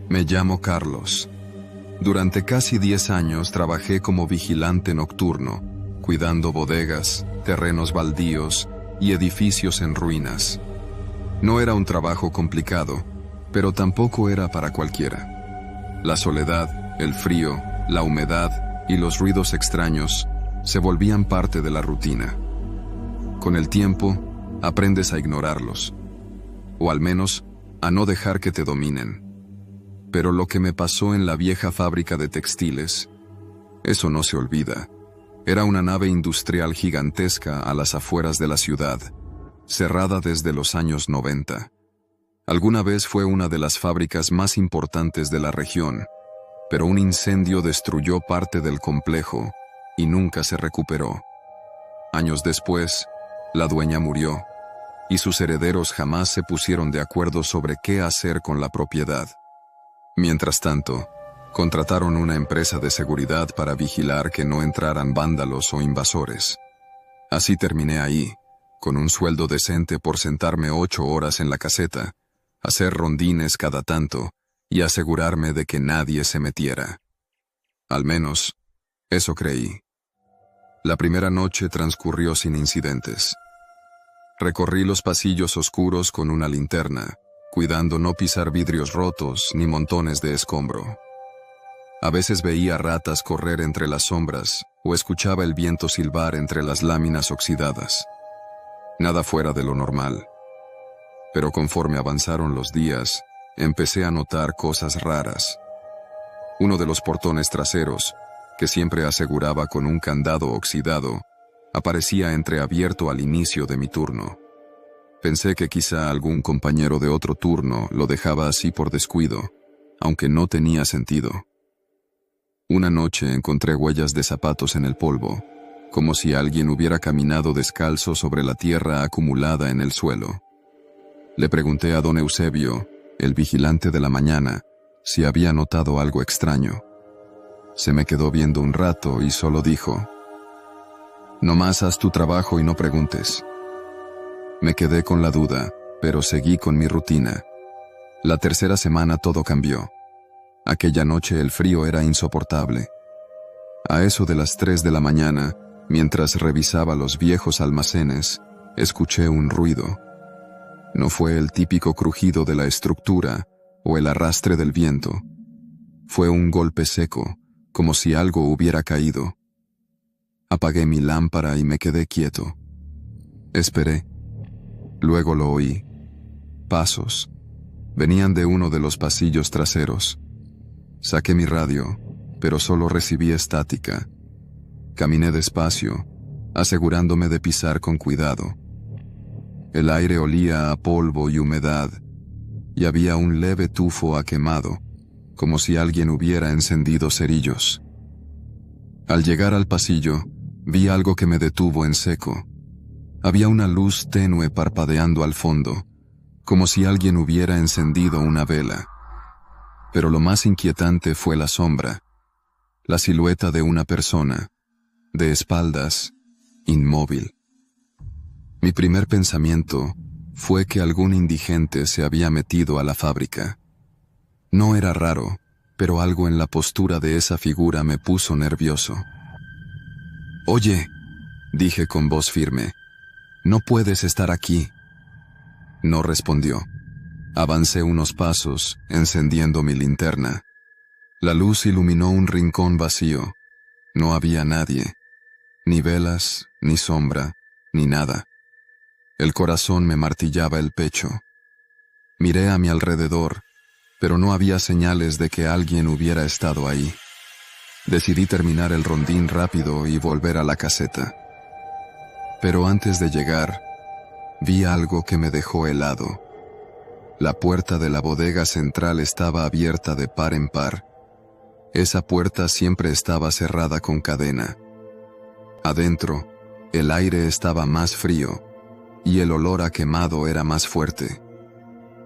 Me llamo Carlos. Durante casi 10 años trabajé como vigilante nocturno, cuidando bodegas, terrenos baldíos y edificios en ruinas. No era un trabajo complicado, pero tampoco era para cualquiera. La soledad, el frío, la humedad y los ruidos extraños se volvían parte de la rutina. Con el tiempo, aprendes a ignorarlos, o al menos a no dejar que te dominen. Pero lo que me pasó en la vieja fábrica de textiles, eso no se olvida. Era una nave industrial gigantesca a las afueras de la ciudad, cerrada desde los años 90. Alguna vez fue una de las fábricas más importantes de la región, pero un incendio destruyó parte del complejo y nunca se recuperó. Años después, la dueña murió, y sus herederos jamás se pusieron de acuerdo sobre qué hacer con la propiedad. Mientras tanto, contrataron una empresa de seguridad para vigilar que no entraran vándalos o invasores. Así terminé ahí, con un sueldo decente por sentarme 8 horas en la caseta, hacer rondines cada tanto y asegurarme de que nadie se metiera. Al menos, eso creí. La primera noche transcurrió sin incidentes. Recorrí los pasillos oscuros con una linterna, cuidando no pisar vidrios rotos ni montones de escombro. A veces veía ratas correr entre las sombras o escuchaba el viento silbar entre las láminas oxidadas. Nada fuera de lo normal. Pero conforme avanzaron los días, empecé a notar cosas raras. Uno de los portones traseros, que siempre aseguraba con un candado oxidado, aparecía entreabierto al inicio de mi turno. Pensé que quizá algún compañero de otro turno lo dejaba así por descuido, aunque no tenía sentido. Una noche encontré huellas de zapatos en el polvo, como si alguien hubiera caminado descalzo sobre la tierra acumulada en el suelo. Le pregunté a don Eusebio, el vigilante de la mañana, si había notado algo extraño. Se me quedó viendo un rato y solo dijo: «Nomás haz tu trabajo y no preguntes». Me quedé con la duda, pero seguí con mi rutina. La tercera semana todo cambió. Aquella noche el frío era insoportable. A eso de las 3 de la mañana, mientras revisaba los viejos almacenes, escuché un ruido. No fue el típico crujido de la estructura o el arrastre del viento. Fue un golpe seco, como si algo hubiera caído. Apagué mi lámpara y me quedé quieto. Esperé. Luego lo oí. Pasos. Venían de uno de los pasillos traseros. Saqué mi radio, pero solo recibí estática. Caminé despacio, asegurándome de pisar con cuidado. El aire olía a polvo y humedad, y había un leve tufo a quemado, como si alguien hubiera encendido cerillos. Al llegar al pasillo, vi algo que me detuvo en seco. Había una luz tenue parpadeando al fondo, como si alguien hubiera encendido una vela. Pero lo más inquietante fue la sombra, la silueta de una persona, de espaldas, inmóvil. Mi primer pensamiento fue que algún indigente se había metido a la fábrica. No era raro, pero algo en la postura de esa figura me puso nervioso. «Oye», dije con voz firme, «no puedes estar aquí». No respondió. Avancé unos pasos, encendiendo mi linterna. La luz iluminó un rincón vacío. No había nadie. Ni velas, ni sombra, ni nada. El corazón me martillaba el pecho. Miré a mi alrededor, pero no había señales de que alguien hubiera estado ahí. Decidí terminar el rondín rápido y volver a la caseta. Pero antes de llegar, vi algo que me dejó helado. La puerta de la bodega central estaba abierta de par en par. Esa puerta siempre estaba cerrada con cadena. Adentro, el aire estaba más frío y el olor a quemado era más fuerte.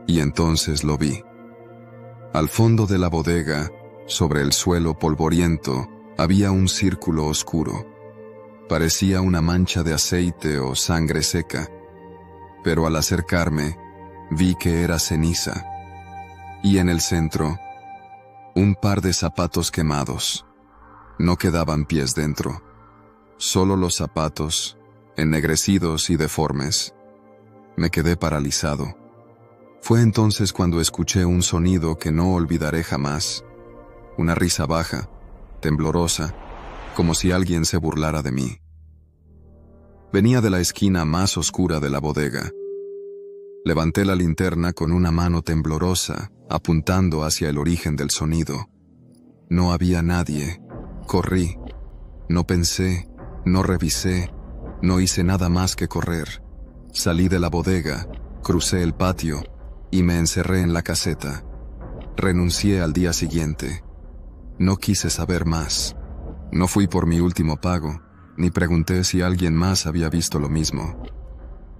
Y entonces lo vi. Al fondo de la bodega, sobre el suelo polvoriento, había un círculo oscuro. Parecía una mancha de aceite o sangre seca, pero al acercarme, vi que era ceniza. Y en el centro, Un par de zapatos quemados. No quedaban pies dentro. Solo los zapatos, ennegrecidos y deformes. Me quedé paralizado. Fue entonces cuando escuché un sonido que no olvidaré jamás. Una risa baja, temblorosa, como si alguien se burlara de mí. Venía de la esquina más oscura de la bodega. Levanté la linterna con una mano temblorosa, apuntando hacia el origen del sonido. No había nadie. Corrí. No pensé, no revisé, no hice nada más que correr. Salí de la bodega, crucé el patio y me encerré en la caseta. Renuncié al día siguiente. No quise saber más. No fui por mi último pago, ni pregunté si alguien más había visto lo mismo.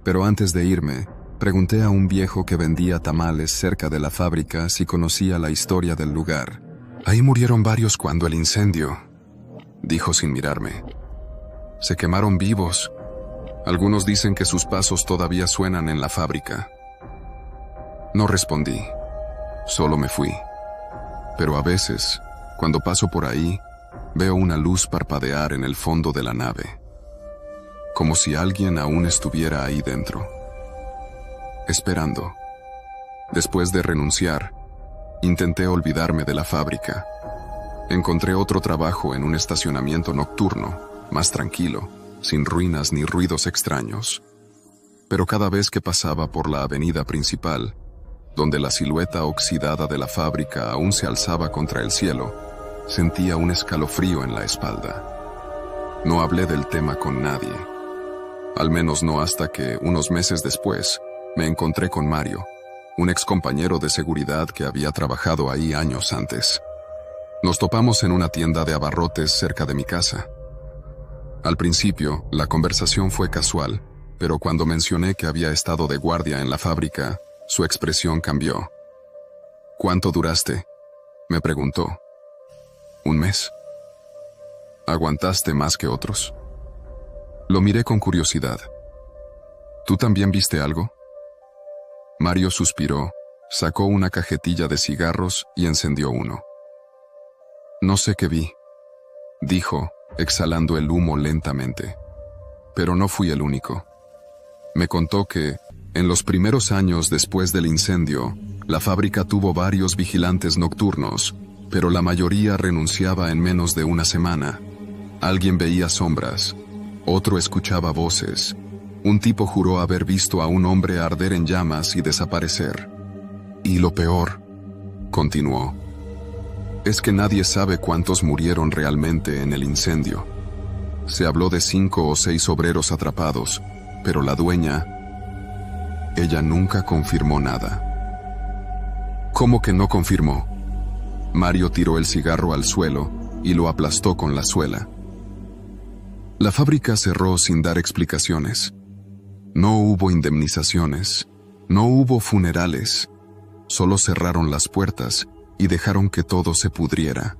Pero antes de irme, pregunté a un viejo que vendía tamales cerca de la fábrica si conocía la historia del lugar. «Ahí murieron varios cuando el incendio», dijo sin mirarme. «Se quemaron vivos. Algunos dicen que sus pasos todavía suenan en la fábrica». No respondí. Solo me fui. Pero a veces, cuando paso por ahí, veo una luz parpadear en el fondo de la nave. Como si alguien aún estuviera ahí dentro. Esperando. Después de renunciar, intenté olvidarme de la fábrica. Encontré otro trabajo en un estacionamiento nocturno, más tranquilo, sin ruinas ni ruidos extraños. Pero cada vez que pasaba por la avenida principal, donde la silueta oxidada de la fábrica aún se alzaba contra el cielo, sentía un escalofrío en la espalda. No hablé del tema con nadie. Al menos no hasta que, unos meses después, me encontré con Mario, un excompañero de seguridad que había trabajado ahí años antes. Nos topamos en una tienda de abarrotes cerca de mi casa. Al principio, la conversación fue casual, pero cuando mencioné que había estado de guardia en la fábrica, su expresión cambió. «¿Cuánto duraste?», me preguntó. «¿Un mes?». «¿Aguantaste más que otros?». Lo miré con curiosidad. «¿Tú también viste algo?». Mario suspiró, sacó una cajetilla de cigarros y encendió uno. «No sé qué vi», dijo, exhalando el humo lentamente. «Pero no fui el único». Me contó que, en los primeros años después del incendio, la fábrica tuvo varios vigilantes nocturnos, pero la mayoría renunciaba en menos de una semana. Alguien veía sombras, otro escuchaba voces. Un tipo juró haber visto a un hombre arder en llamas y desaparecer. «Y lo peor», continuó, «es que nadie sabe cuántos murieron realmente en el incendio. Se habló de 5 o 6 obreros atrapados, pero la dueña, ella nunca confirmó nada». «¿Cómo que no confirmó?». Mario tiró el cigarro al suelo y lo aplastó con la suela. La fábrica cerró sin dar explicaciones. No hubo indemnizaciones, no hubo funerales, solo cerraron las puertas y dejaron que todo se pudriera.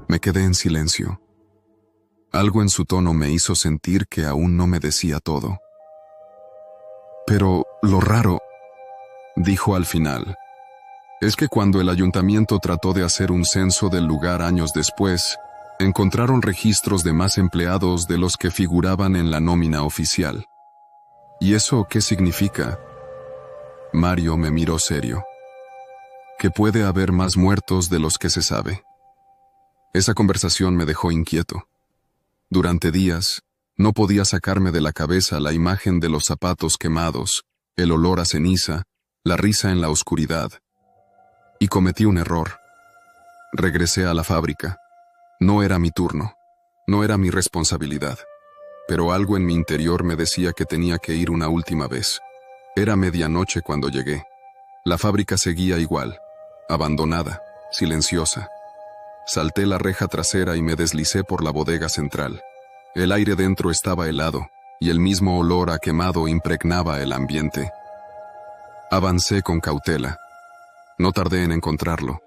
Me quedé en silencio. Algo en su tono me hizo sentir que aún no me decía todo. «Pero lo raro», dijo al final, «es que cuando el ayuntamiento trató de hacer un censo del lugar años después, encontraron registros de más empleados de los que figuraban en la nómina oficial». «¿Y eso qué significa?». Mario me miró serio. «Que puede haber más muertos de los que se sabe». Esa conversación me dejó inquieto. Durante días, no podía sacarme de la cabeza la imagen de los zapatos quemados, el olor a ceniza, la risa en la oscuridad. Y cometí un error. Regresé a la fábrica. No era mi turno, no era mi responsabilidad, pero algo en mi interior me decía que tenía que ir una última vez. Era medianoche cuando llegué. La fábrica seguía igual, abandonada, silenciosa. Salté la reja trasera y me deslicé por la bodega central. El aire dentro estaba helado, y el mismo olor a quemado impregnaba el ambiente. Avancé con cautela. No tardé en encontrarlo.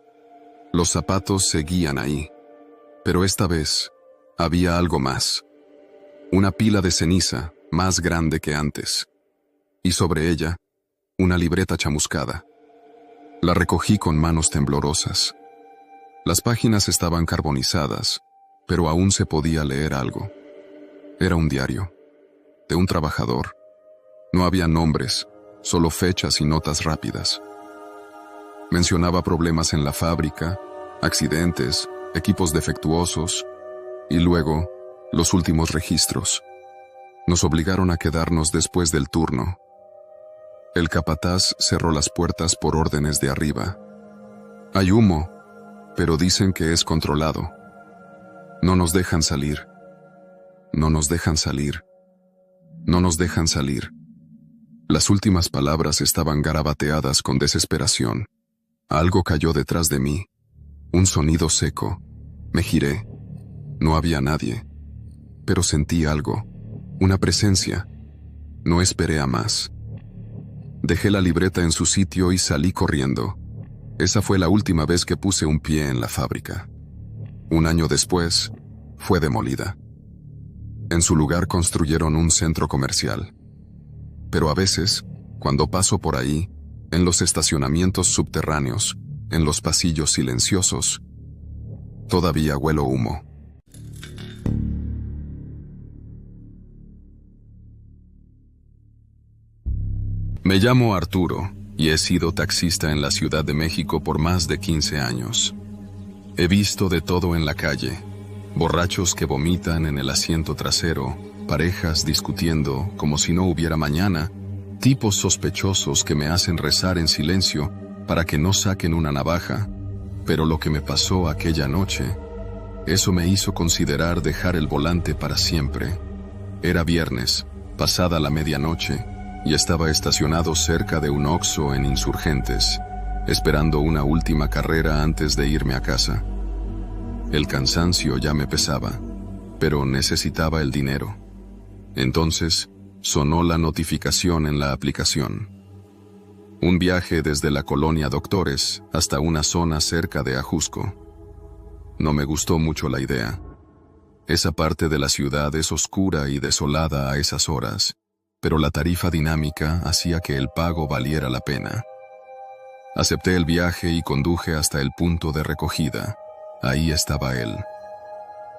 Los zapatos seguían ahí. Pero esta vez, había algo más. Una pila de ceniza, más grande que antes. Y sobre ella, una libreta chamuscada. La recogí con manos temblorosas. Las páginas estaban carbonizadas, pero aún se podía leer algo. Era un diario, de un trabajador. No había nombres, solo fechas y notas rápidas. Mencionaba problemas en la fábrica, accidentes, equipos defectuosos y luego los últimos registros. Nos obligaron a quedarnos después del turno. El capataz cerró las puertas por órdenes de arriba. Hay humo, pero dicen que es controlado. No nos dejan salir. No nos dejan salir. No nos dejan salir. Las últimas palabras estaban garabateadas con desesperación. Algo cayó detrás de mí. Un sonido seco. Me giré. No había nadie. Pero sentí algo. Una presencia. No esperé a más. Dejé la libreta en su sitio y salí corriendo. Esa fue la última vez que puse un pie en la fábrica. Un año después, fue demolida. En su lugar construyeron un centro comercial. Pero a veces, cuando paso por ahí, en los estacionamientos subterráneos, en los pasillos silenciosos, todavía huelo humo. Me llamo Arturo y he sido taxista en la Ciudad de México por más de 15 años. He visto de todo en la calle: borrachos que vomitan en el asiento trasero, parejas discutiendo como si no hubiera mañana, tipos sospechosos que me hacen rezar en silencio para que no saquen una navaja. Pero lo que me pasó aquella noche, eso me hizo considerar dejar el volante para siempre. Era viernes, pasada la medianoche, y estaba estacionado cerca de un Oxxo en Insurgentes, esperando una última carrera antes de irme a casa. El cansancio ya me pesaba, pero necesitaba el dinero. Entonces, sonó la notificación en la aplicación. Un viaje desde la colonia Doctores hasta una zona cerca de Ajusco. No me gustó mucho la idea. Esa parte de la ciudad es oscura y desolada a esas horas, pero la tarifa dinámica hacía que el pago valiera la pena. Acepté el viaje y conduje hasta el punto de recogida. Ahí estaba él.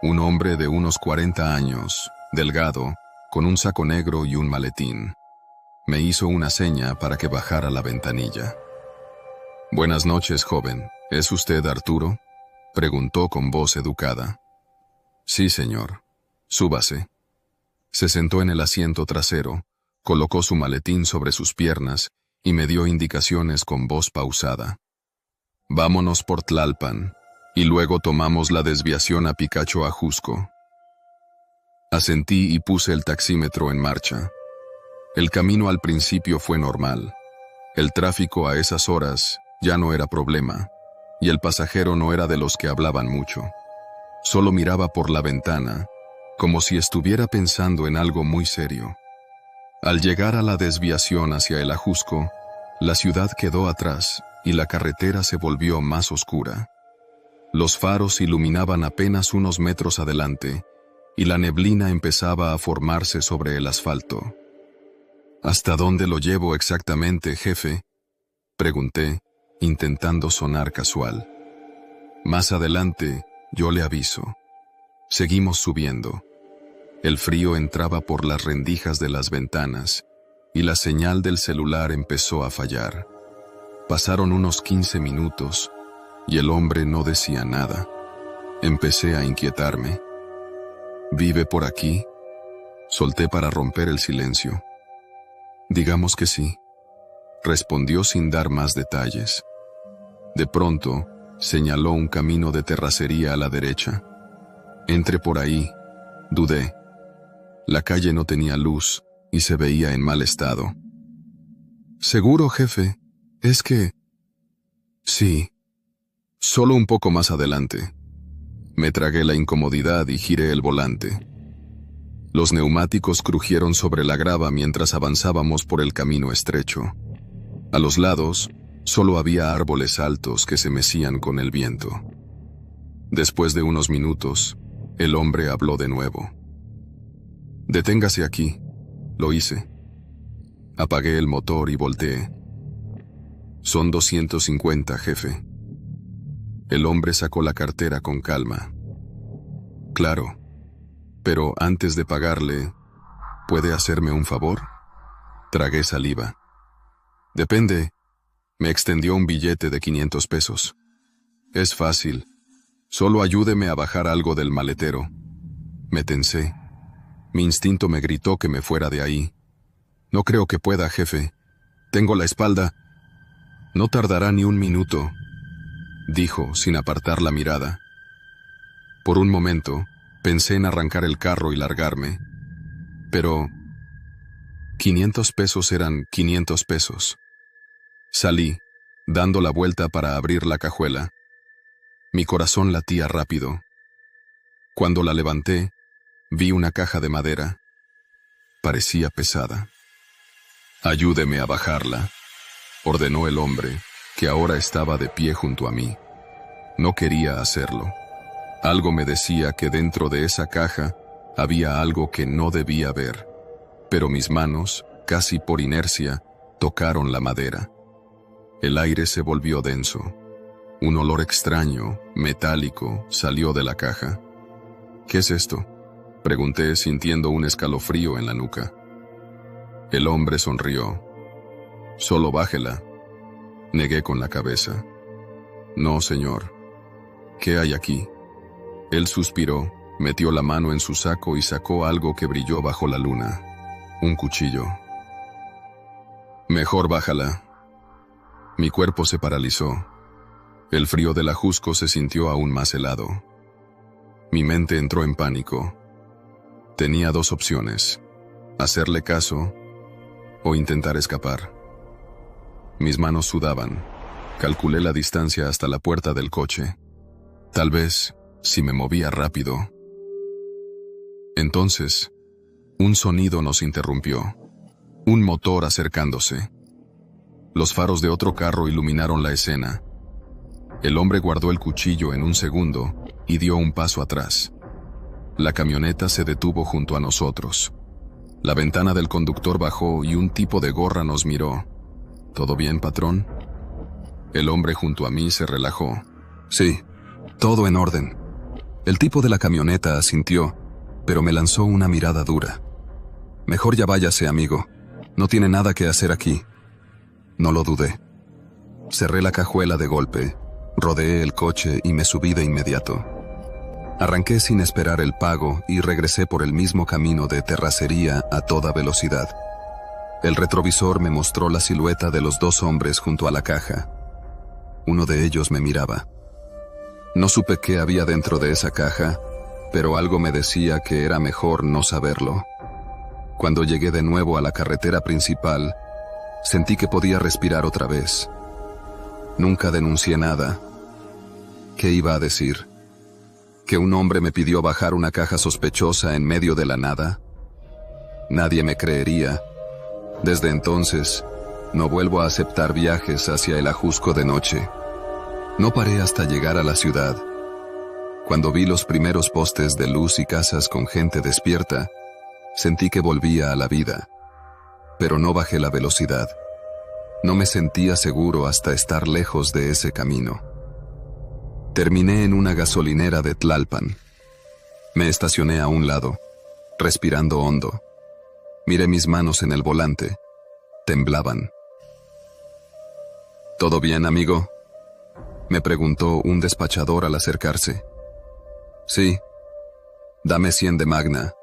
Un hombre de unos 40 años, delgado, con un saco negro y un maletín. Me hizo una seña para que bajara la ventanilla. «Buenas noches, joven. ¿Es usted Arturo?», preguntó con voz educada. «Sí, señor. Súbase». Se sentó en el asiento trasero, colocó su maletín sobre sus piernas y me dio indicaciones con voz pausada. «Vámonos por Tlalpan, y luego tomamos la desviación a Picacho Ajusco». Asentí y puse el taxímetro en marcha. El camino al principio fue normal. El tráfico a esas horas ya no era problema, y el pasajero no era de los que hablaban mucho. Solo miraba por la ventana, como si estuviera pensando en algo muy serio. Al llegar a la desviación hacia el Ajusco, la ciudad quedó atrás y la carretera se volvió más oscura. Los faros iluminaban apenas unos metros adelante, y la neblina empezaba a formarse sobre el asfalto. «¿Hasta dónde lo llevo exactamente, jefe?», pregunté, intentando sonar casual. «Más adelante, yo le aviso». Seguimos subiendo. El frío entraba por las rendijas de las ventanas, y la señal del celular empezó a fallar. Pasaron unos 15 minutos, y el hombre no decía nada. Empecé a inquietarme. «¿Vive por aquí?», solté para romper el silencio. «Digamos que sí», respondió sin dar más detalles. De pronto, señaló un camino de terracería a la derecha. «Entré por ahí», dudé. La calle no tenía luz y se veía en mal estado. «¿Seguro, jefe? Es que...». «Sí. Solo un poco más adelante». Me tragué la incomodidad y giré el volante. Los neumáticos crujieron sobre la grava mientras avanzábamos por el camino estrecho. A los lados, solo había árboles altos que se mecían con el viento. Después de unos minutos, el hombre habló de nuevo. «Deténgase aquí». Lo hice. Apagué el motor y volteé. «Son 250, jefe». El hombre sacó la cartera con calma. Claro, pero antes de pagarle, ¿puede hacerme un favor? Tragué saliva. Depende. Me extendió un billete de 500 pesos. Es fácil. Solo ayúdeme a bajar algo del maletero. Me tensé. Mi instinto me gritó que me fuera de ahí. No creo que pueda, jefe. Tengo la espalda. No tardará ni un minuto, dijo sin apartar la mirada. Por un momento, pensé en arrancar el carro y largarme. Pero 500 pesos eran 500 pesos. Salí, dando la vuelta para abrir la cajuela. Mi corazón latía rápido. Cuando la levanté, vi una caja de madera. Parecía pesada. «Ayúdeme a bajarla», ordenó el hombre, que ahora estaba de pie junto a mí. No quería hacerlo. Algo me decía que dentro de esa caja había algo que no debía ver, pero mis manos, casi por inercia, tocaron la madera. El aire se volvió denso. Un olor extraño, metálico, salió de la caja. «¿Qué es esto?», pregunté sintiendo un escalofrío en la nuca. El hombre sonrió. «Solo bájela», negué con la cabeza. «No, señor». «¿Qué hay aquí?». Él suspiró, metió la mano en su saco y sacó algo que brilló bajo la luna. Un cuchillo. «Mejor bájala». Mi cuerpo se paralizó. El frío del ajusco se sintió aún más helado. Mi mente entró en pánico. Tenía dos opciones: hacerle caso o intentar escapar. Mis manos sudaban. Calculé la distancia hasta la puerta del coche. Tal vez, si me movía rápido. Entonces, un sonido nos interrumpió. Un motor acercándose. Los faros de otro carro iluminaron la escena. El hombre guardó el cuchillo en un segundo y dio un paso atrás. La camioneta se detuvo junto a nosotros. La ventana del conductor bajó y un tipo de gorra nos miró. «¿Todo bien, patrón?». El hombre junto a mí se relajó. «Sí, todo en orden». El tipo de la camioneta asintió, pero me lanzó una mirada dura. «Mejor ya váyase, amigo. No tiene nada que hacer aquí». No lo dudé. Cerré la cajuela de golpe, rodeé el coche y me subí de inmediato. Arranqué sin esperar el pago y regresé por el mismo camino de terracería a toda velocidad. El retrovisor me mostró la silueta de los dos hombres junto a la caja. Uno de ellos me miraba. No supe qué había dentro de esa caja, pero algo me decía que era mejor no saberlo. Cuando llegué de nuevo a la carretera principal, sentí que podía respirar otra vez. Nunca denuncié nada. ¿Qué iba a decir? ¿Que un hombre me pidió bajar una caja sospechosa en medio de la nada? Nadie me creería. Desde entonces, no vuelvo a aceptar viajes hacia el Ajusco de noche. No paré hasta llegar a la ciudad. Cuando vi los primeros postes de luz y casas con gente despierta, sentí que volvía a la vida. Pero no bajé la velocidad. No me sentía seguro hasta estar lejos de ese camino. Terminé en una gasolinera de Tlalpan. Me estacioné a un lado, respirando hondo. Miré mis manos en el volante. Temblaban. «¿Todo bien, amigo?», me preguntó un despachador al acercarse. «Sí. Dame 100 de Magna».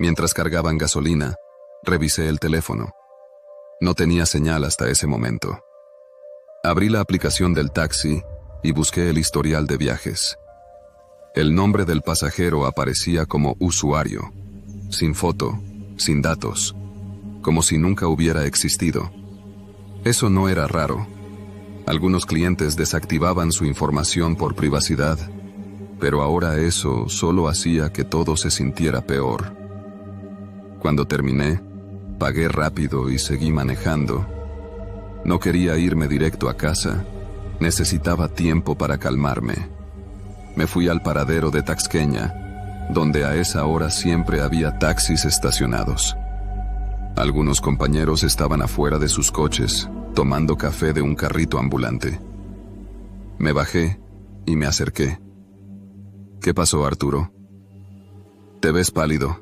Mientras cargaban gasolina, revisé el teléfono. No tenía señal hasta ese momento. Abrí la aplicación del taxi y busqué el historial de viajes. El nombre del pasajero aparecía como usuario, sin foto, sin datos, como si nunca hubiera existido. Eso no era raro. Algunos clientes desactivaban su información por privacidad, pero ahora eso solo hacía que todo se sintiera peor. Cuando terminé, pagué rápido y seguí manejando. No quería irme directo a casa. Necesitaba tiempo para calmarme. Me fui al paradero de Taxqueña, donde a esa hora siempre había taxis estacionados. Algunos compañeros estaban afuera de sus coches, tomando café de un carrito ambulante. Me bajé y me acerqué. ¿Qué pasó, Arturo? Te ves pálido,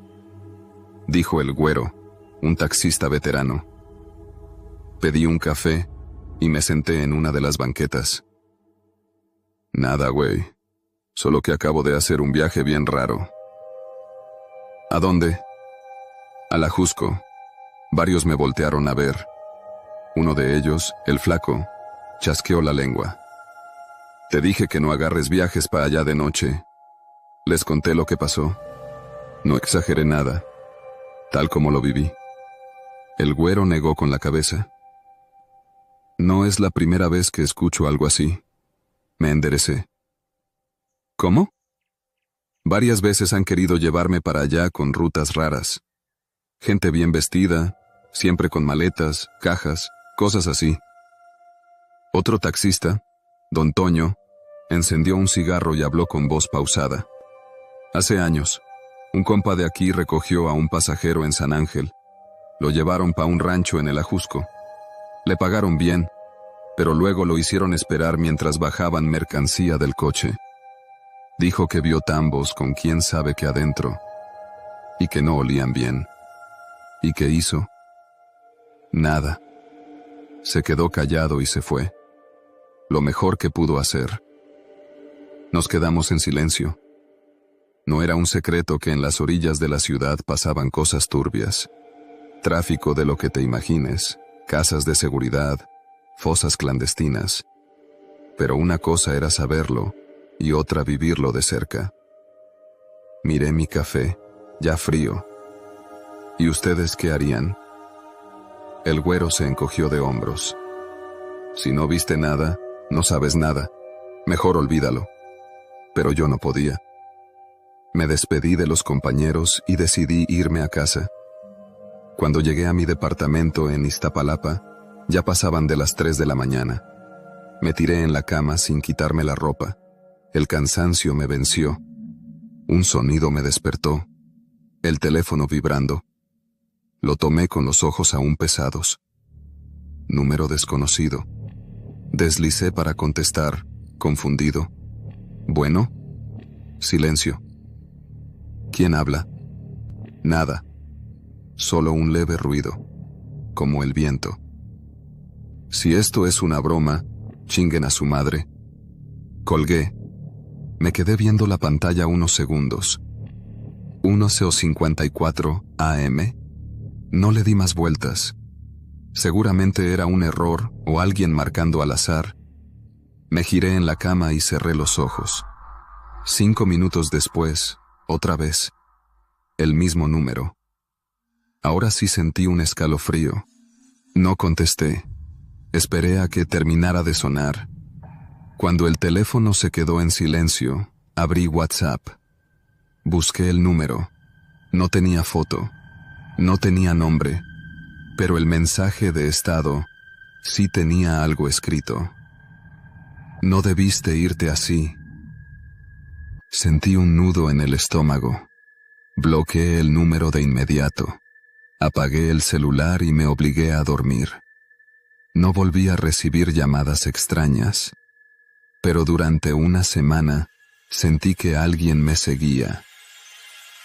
dijo el güero, un taxista veterano. Pedí un café y me senté en una de las banquetas. Nada, güey. Solo que acabo de hacer un viaje bien raro. ¿A dónde? A la Jusco. Varios me voltearon a ver. Uno de ellos, el flaco, chasqueó la lengua. Te dije que no agarres viajes para allá de noche. Les conté lo que pasó. No exageré nada, tal como lo viví. El güero negó con la cabeza. No es la primera vez que escucho algo así. Me enderecé. ¿Cómo? Varias veces han querido llevarme para allá con rutas raras. Gente bien vestida, siempre con maletas, cajas, cosas así. Otro taxista, don Toño, encendió un cigarro y habló con voz pausada. Hace años, un compa de aquí recogió a un pasajero en San Ángel. Lo llevaron pa' un rancho en el Ajusco. Le pagaron bien, pero luego lo hicieron esperar mientras bajaban mercancía del coche. Dijo que vio tambos con quién sabe qué adentro, y que no olían bien. ¿Y qué hizo? Nada. Se quedó callado y se fue. Lo mejor que pudo hacer. Nos quedamos en silencio. No era un secreto que en las orillas de la ciudad pasaban cosas turbias. Tráfico de lo que te imagines, casas de seguridad, fosas clandestinas. Pero una cosa era saberlo y otra vivirlo de cerca. Miré mi café, ya frío. ¿Y ustedes qué harían? El güero se encogió de hombros. Si no viste nada, no sabes nada. Mejor olvídalo. Pero yo no podía. Me despedí de los compañeros y decidí irme a casa. Cuando llegué a mi departamento en Iztapalapa, ya pasaban de las 3 de la mañana. Me tiré en la cama sin quitarme la ropa. El cansancio me venció. Un sonido me despertó. El teléfono vibrando. Lo tomé con los ojos aún pesados. Número desconocido. Deslicé para contestar, confundido. ¿Bueno? Silencio. ¿Quién habla? Nada. Solo un leve ruido, como el viento. Si esto es una broma, chinguen a su madre. Colgué. Me quedé viendo la pantalla unos segundos. 11:54 AM. No le di más vueltas. Seguramente era un error o alguien marcando al azar. Me giré en la cama y cerré los ojos. 5 minutos después, otra vez. El mismo número. Ahora sí sentí un escalofrío. No contesté. Esperé a que terminara de sonar. Cuando el teléfono se quedó en silencio, abrí WhatsApp. Busqué el número. No tenía foto. No tenía nombre. Pero el mensaje de estado sí tenía algo escrito. No debiste irte así. Sentí un nudo en el estómago. Bloqueé el número de inmediato. Apagué el celular y me obligué a dormir. No volví a recibir llamadas extrañas. Pero durante una semana sentí que alguien me seguía.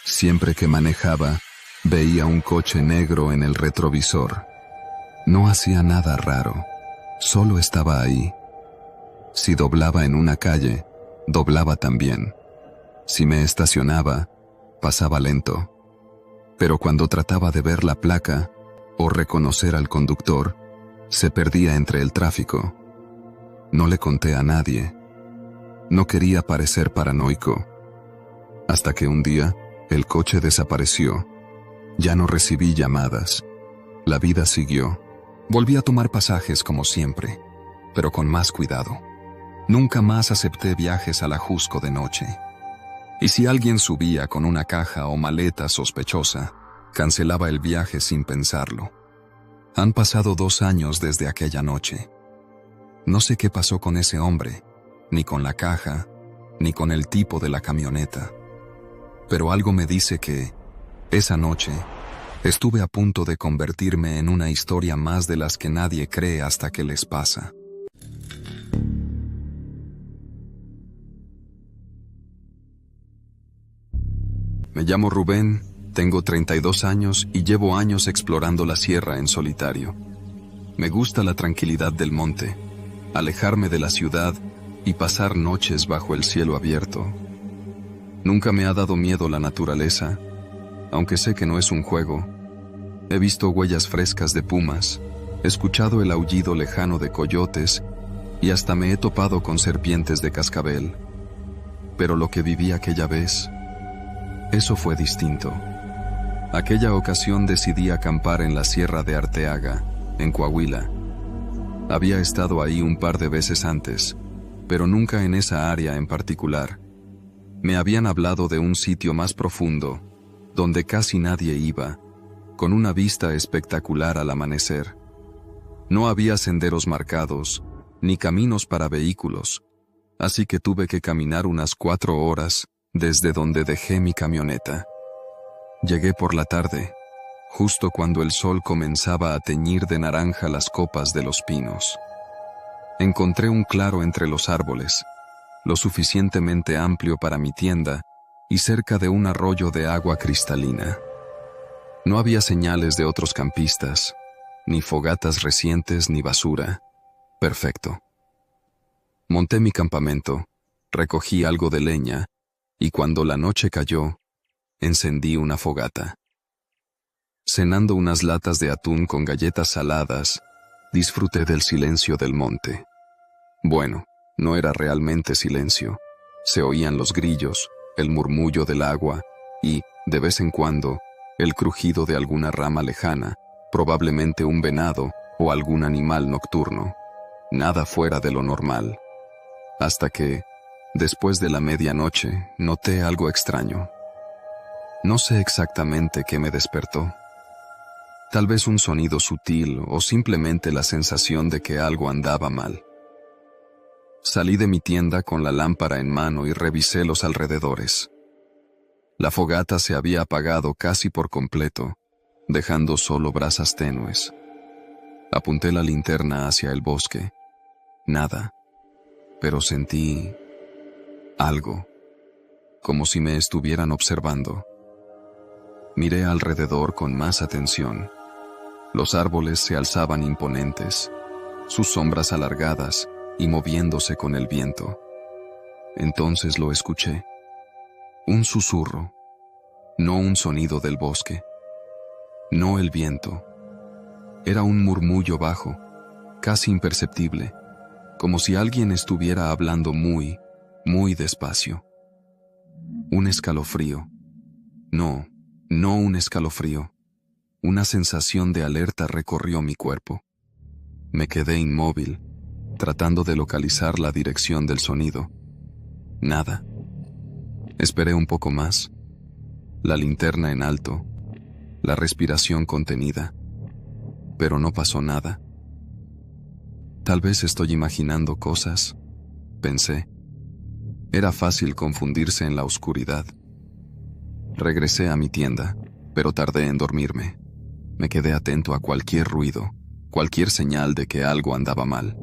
Siempre que manejaba, veía un coche negro en el retrovisor. No hacía nada raro, solo estaba ahí. Si doblaba en una calle, doblaba también. Si me estacionaba, pasaba lento. Pero cuando trataba de ver la placa o reconocer al conductor, se perdía entre el tráfico. No le conté a nadie. No quería parecer paranoico. Hasta que un día, el coche desapareció. Ya no recibí llamadas. La vida siguió. Volví a tomar pasajes como siempre, pero con más cuidado. Nunca más acepté viajes a la Jusco de noche. Y si alguien subía con una caja o maleta sospechosa, cancelaba el viaje sin pensarlo. Han pasado 2 años desde aquella noche. No sé qué pasó con ese hombre, ni con la caja, ni con el tipo de la camioneta. Pero algo me dice que, esa noche, estuve a punto de convertirme en una historia más de las que nadie cree hasta que les pasa. Me llamo Rubén, tengo 32 años y llevo años explorando la sierra en solitario. Me gusta la tranquilidad del monte, alejarme de la ciudad y pasar noches bajo el cielo abierto. Nunca me ha dado miedo la naturaleza, aunque sé que no es un juego. He visto huellas frescas de pumas, escuchado el aullido lejano de coyotes y hasta me he topado con serpientes de cascabel. Pero lo que viví aquella vez, eso fue distinto. Aquella ocasión decidí acampar en la Sierra de Arteaga, en Coahuila. Había estado ahí un par de veces antes, pero nunca en esa área en particular. Me habían hablado de un sitio más profundo, donde casi nadie iba, con una vista espectacular al amanecer. No había senderos marcados, ni caminos para vehículos, así que tuve que caminar unas 4 horas desde donde dejé mi camioneta. Llegué por la tarde, justo cuando el sol comenzaba a teñir de naranja las copas de los pinos. Encontré un claro entre los árboles, lo suficientemente amplio para mi tienda y cerca de un arroyo de agua cristalina. No había señales de otros campistas, ni fogatas recientes ni basura. Perfecto. Monté mi campamento, recogí algo de leña y cuando la noche cayó, encendí una fogata. Cenando unas latas de atún con galletas saladas, disfruté del silencio del monte. Bueno, no era realmente silencio. Se oían los grillos, el murmullo del agua y, de vez en cuando, el crujido de alguna rama lejana, probablemente un venado o algún animal nocturno. Nada fuera de lo normal. Hasta que, después de la medianoche, noté algo extraño. No sé exactamente qué me despertó. Tal vez un sonido sutil o simplemente la sensación de que algo andaba mal. Salí de mi tienda con la lámpara en mano y revisé los alrededores. La fogata se había apagado casi por completo, dejando solo brasas tenues. Apunté la linterna hacia el bosque. Nada, pero sentí algo, como si me estuvieran observando. Miré alrededor con más atención. Los árboles se alzaban imponentes, sus sombras alargadas y moviéndose con el viento. Entonces lo escuché. Un susurro, no un sonido del bosque, no el viento. Era un murmullo bajo, casi imperceptible, como si alguien estuviera hablando muy, muy despacio. Un escalofrío. No un escalofrío. Una sensación de alerta recorrió mi cuerpo. Me quedé inmóvil, tratando de localizar la dirección del sonido. Nada. Esperé un poco más. La linterna en alto, la respiración contenida. Pero no pasó nada. Tal vez estoy imaginando cosas, pensé. Era fácil confundirse en la oscuridad. Regresé a mi tienda, pero tardé en dormirme. Me quedé atento a cualquier ruido, cualquier señal de que algo andaba mal.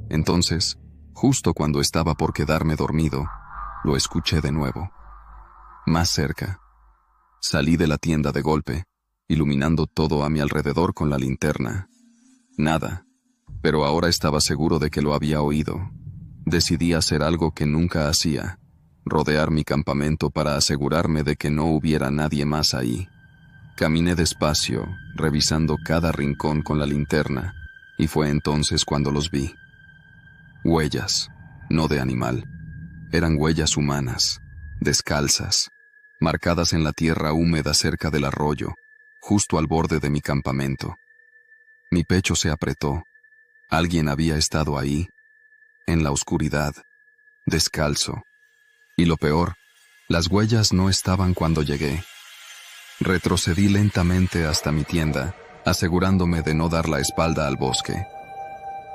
Entonces, justo cuando estaba por quedarme dormido, lo escuché de nuevo. Más cerca. Salí de la tienda de golpe, iluminando todo a mi alrededor con la linterna. Nada, pero ahora estaba seguro de que lo había oído. Decidí hacer algo que nunca hacía, rodear mi campamento para asegurarme de que no hubiera nadie más ahí. Caminé despacio, revisando cada rincón con la linterna, y fue entonces cuando los vi. Huellas, no de animal. Eran huellas humanas, descalzas, marcadas en la tierra húmeda cerca del arroyo, justo al borde de mi campamento. Mi pecho se apretó. Alguien había estado ahí, en la oscuridad, descalzo. Y lo peor, las huellas no estaban cuando llegué. Retrocedí lentamente hasta mi tienda, asegurándome de no dar la espalda al bosque.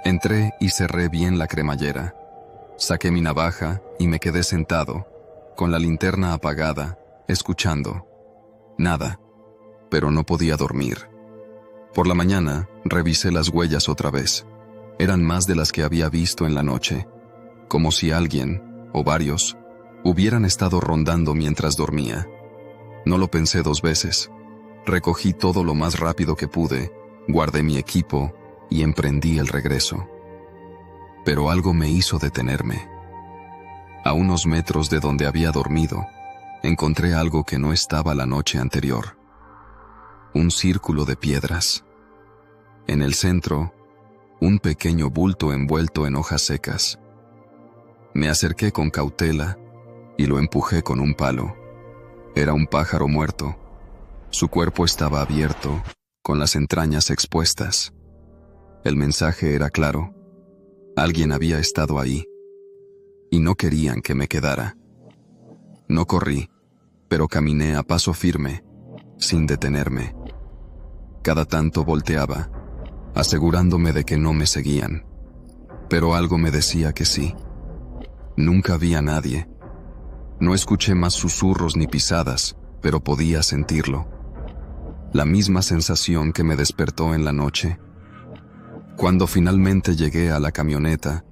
Entré y cerré bien la cremallera. Saqué mi navaja y me quedé sentado, con la linterna apagada, escuchando. Nada, pero no podía dormir. Por la mañana, revisé las huellas otra vez. Eran más de las que había visto en la noche, como si alguien, o varios, hubieran estado rondando mientras dormía. No lo pensé 2 veces. Recogí todo lo más rápido que pude, guardé mi equipo y emprendí el regreso. Pero algo me hizo detenerme. A unos metros de donde había dormido, encontré algo que no estaba la noche anterior. Un círculo de piedras. En el centro, un pequeño bulto envuelto en hojas secas. Me acerqué con cautela y lo empujé con un palo. Era un pájaro muerto. Su cuerpo estaba abierto, con las entrañas expuestas. El mensaje era claro. Alguien había estado ahí, y no querían que me quedara. No corrí, pero caminé a paso firme, sin detenerme. Cada tanto volteaba, asegurándome de que no me seguían. Pero algo me decía que sí. Nunca vi a nadie. No escuché más susurros ni pisadas, pero podía sentirlo. La misma sensación que me despertó en la noche. Cuando finalmente llegué a la camioneta,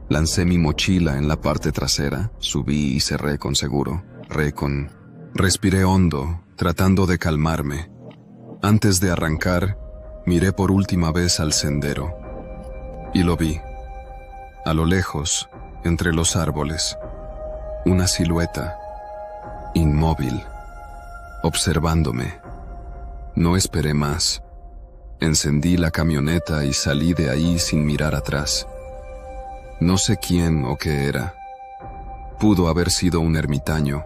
lancé mi mochila en la parte trasera, subí y cerré con seguro. Respiré hondo, tratando de calmarme. Antes de arrancar, miré por última vez al sendero. Y lo vi. A lo lejos, entre los árboles, una silueta, inmóvil, observándome. No esperé más. Encendí la camioneta y salí de ahí sin mirar atrás. No sé quién o qué era. Pudo haber sido un ermitaño,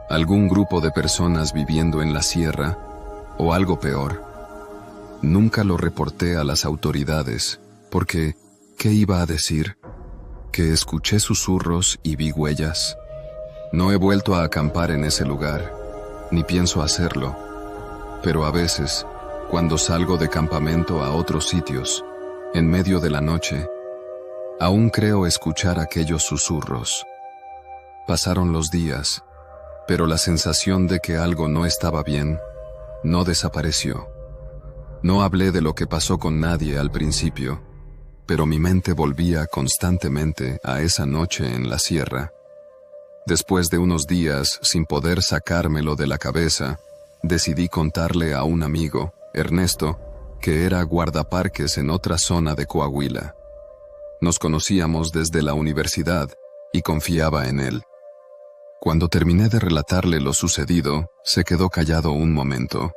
algún grupo de personas viviendo en la sierra, o algo peor. Nunca lo reporté a las autoridades, porque, ¿qué iba a decir? ¿Que escuché susurros y vi huellas? No he vuelto a acampar en ese lugar, ni pienso hacerlo, pero a veces, cuando salgo de campamento a otros sitios, en medio de la noche, aún creo escuchar aquellos susurros. Pasaron los días, pero la sensación de que algo no estaba bien no desapareció. No hablé de lo que pasó con nadie al principio, pero mi mente volvía constantemente a esa noche en la sierra. Después de unos días sin poder sacármelo de la cabeza, decidí contarle a un amigo, Ernesto, que era guardaparques en otra zona de Coahuila. Nos conocíamos desde la universidad y confiaba en él. Cuando terminé de relatarle lo sucedido, se quedó callado un momento.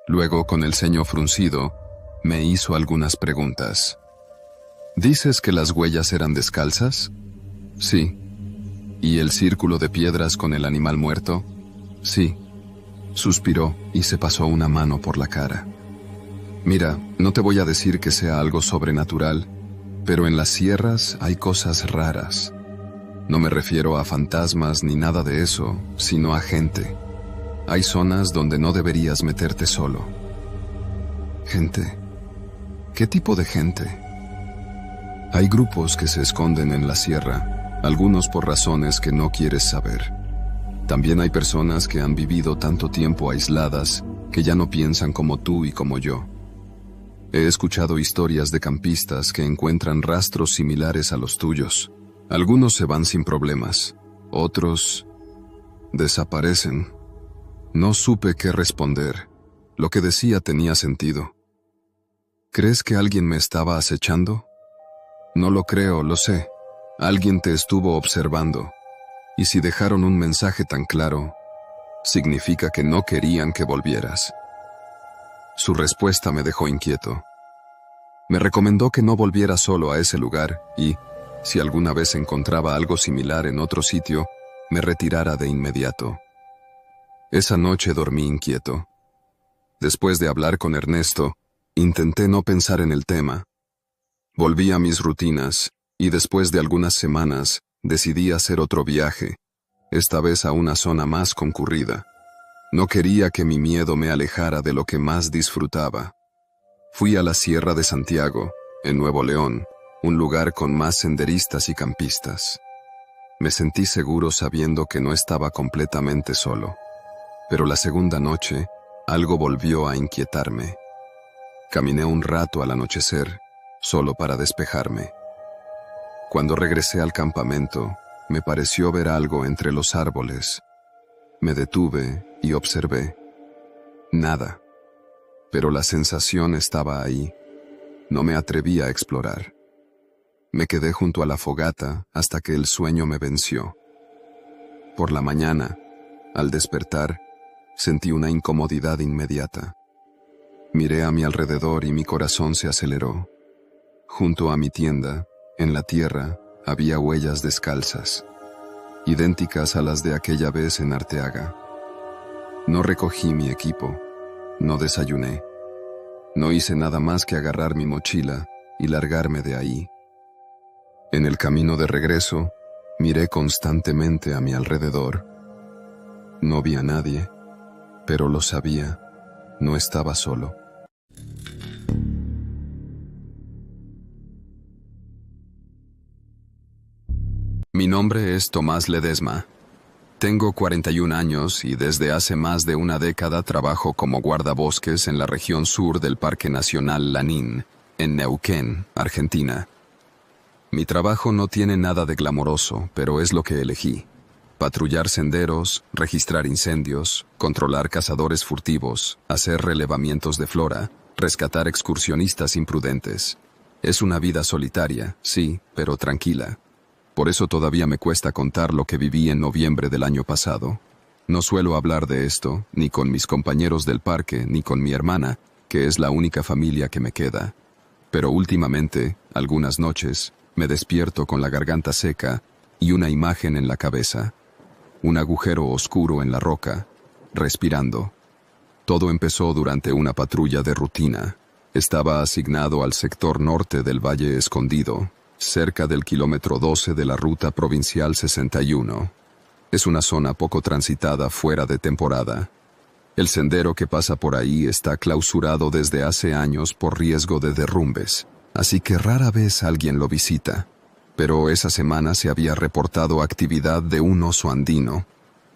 Luego, con el ceño fruncido, me hizo algunas preguntas. ¿Dices que las huellas eran descalzas? Sí. ¿Y el círculo de piedras con el animal muerto? Sí. Suspiró y se pasó una mano por la cara. Mira, no te voy a decir que sea algo sobrenatural, pero en las sierras hay cosas raras. No me refiero a fantasmas ni nada de eso, sino a gente. Hay zonas donde no deberías meterte solo. ¿Gente? ¿Qué tipo de gente? Hay grupos que se esconden en la sierra, algunos por razones que no quieres saber. También hay personas que han vivido tanto tiempo aisladas que ya no piensan como tú y como yo. He escuchado historias de campistas que encuentran rastros similares a los tuyos. Algunos se van sin problemas, otros desaparecen. No supe qué responder. Lo que decía tenía sentido. ¿Crees que alguien me estaba acechando? No lo creo, lo sé. Alguien te estuvo observando. Y si dejaron un mensaje tan claro, significa que no querían que volvieras. Su respuesta me dejó inquieto. Me recomendó que no volviera solo a ese lugar y, si alguna vez encontraba algo similar en otro sitio, me retirara de inmediato. Esa noche dormí inquieto. Después de hablar con Ernesto, intenté no pensar en el tema. Volví a mis rutinas y después de algunas semanas decidí hacer otro viaje, esta vez a una zona más concurrida. No quería que mi miedo me alejara de lo que más disfrutaba. Fui a la Sierra de Santiago, en Nuevo León, un lugar con más senderistas y campistas. Me sentí seguro sabiendo que no estaba completamente solo. Pero la segunda noche, algo volvió a inquietarme. Caminé un rato al anochecer, solo para despejarme. Cuando regresé al campamento, me pareció ver algo entre los árboles. Me detuve y observé. Nada. Pero la sensación estaba ahí. No me atreví a explorar. Me quedé junto a la fogata hasta que el sueño me venció. Por la mañana, al despertar, sentí una incomodidad inmediata. Miré a mi alrededor y mi corazón se aceleró. Junto a mi tienda, en la tierra, había huellas descalzas, idénticas a las de aquella vez en Arteaga. No recogí mi equipo, no desayuné. No hice nada más que agarrar mi mochila y largarme de ahí. En el camino de regreso, miré constantemente a mi alrededor. No vi a nadie, pero lo sabía, no estaba solo. Mi nombre es Tomás Ledesma. Tengo 41 años y desde hace más de una década trabajo como guardabosques en la región sur del Parque Nacional Lanín, en Neuquén, Argentina. Mi trabajo no tiene nada de glamoroso, pero es lo que elegí. Patrullar senderos, registrar incendios, controlar cazadores furtivos, hacer relevamientos de flora, rescatar excursionistas imprudentes. Es una vida solitaria, sí, pero tranquila. Por eso todavía me cuesta contar lo que viví en noviembre del año pasado. No suelo hablar de esto, ni con mis compañeros del parque, ni con mi hermana, que es la única familia que me queda. Pero últimamente, algunas noches, me despierto con la garganta seca y una imagen en la cabeza. Un agujero oscuro en la roca, respirando. Todo empezó durante una patrulla de rutina. Estaba asignado al sector norte del Valle Escondido, cerca del kilómetro 12 de la ruta provincial 61. Es una zona poco transitada fuera de temporada. El sendero que pasa por ahí está clausurado desde hace años por riesgo de derrumbes, así que rara vez alguien lo visita. Pero esa semana se había reportado actividad de un oso andino.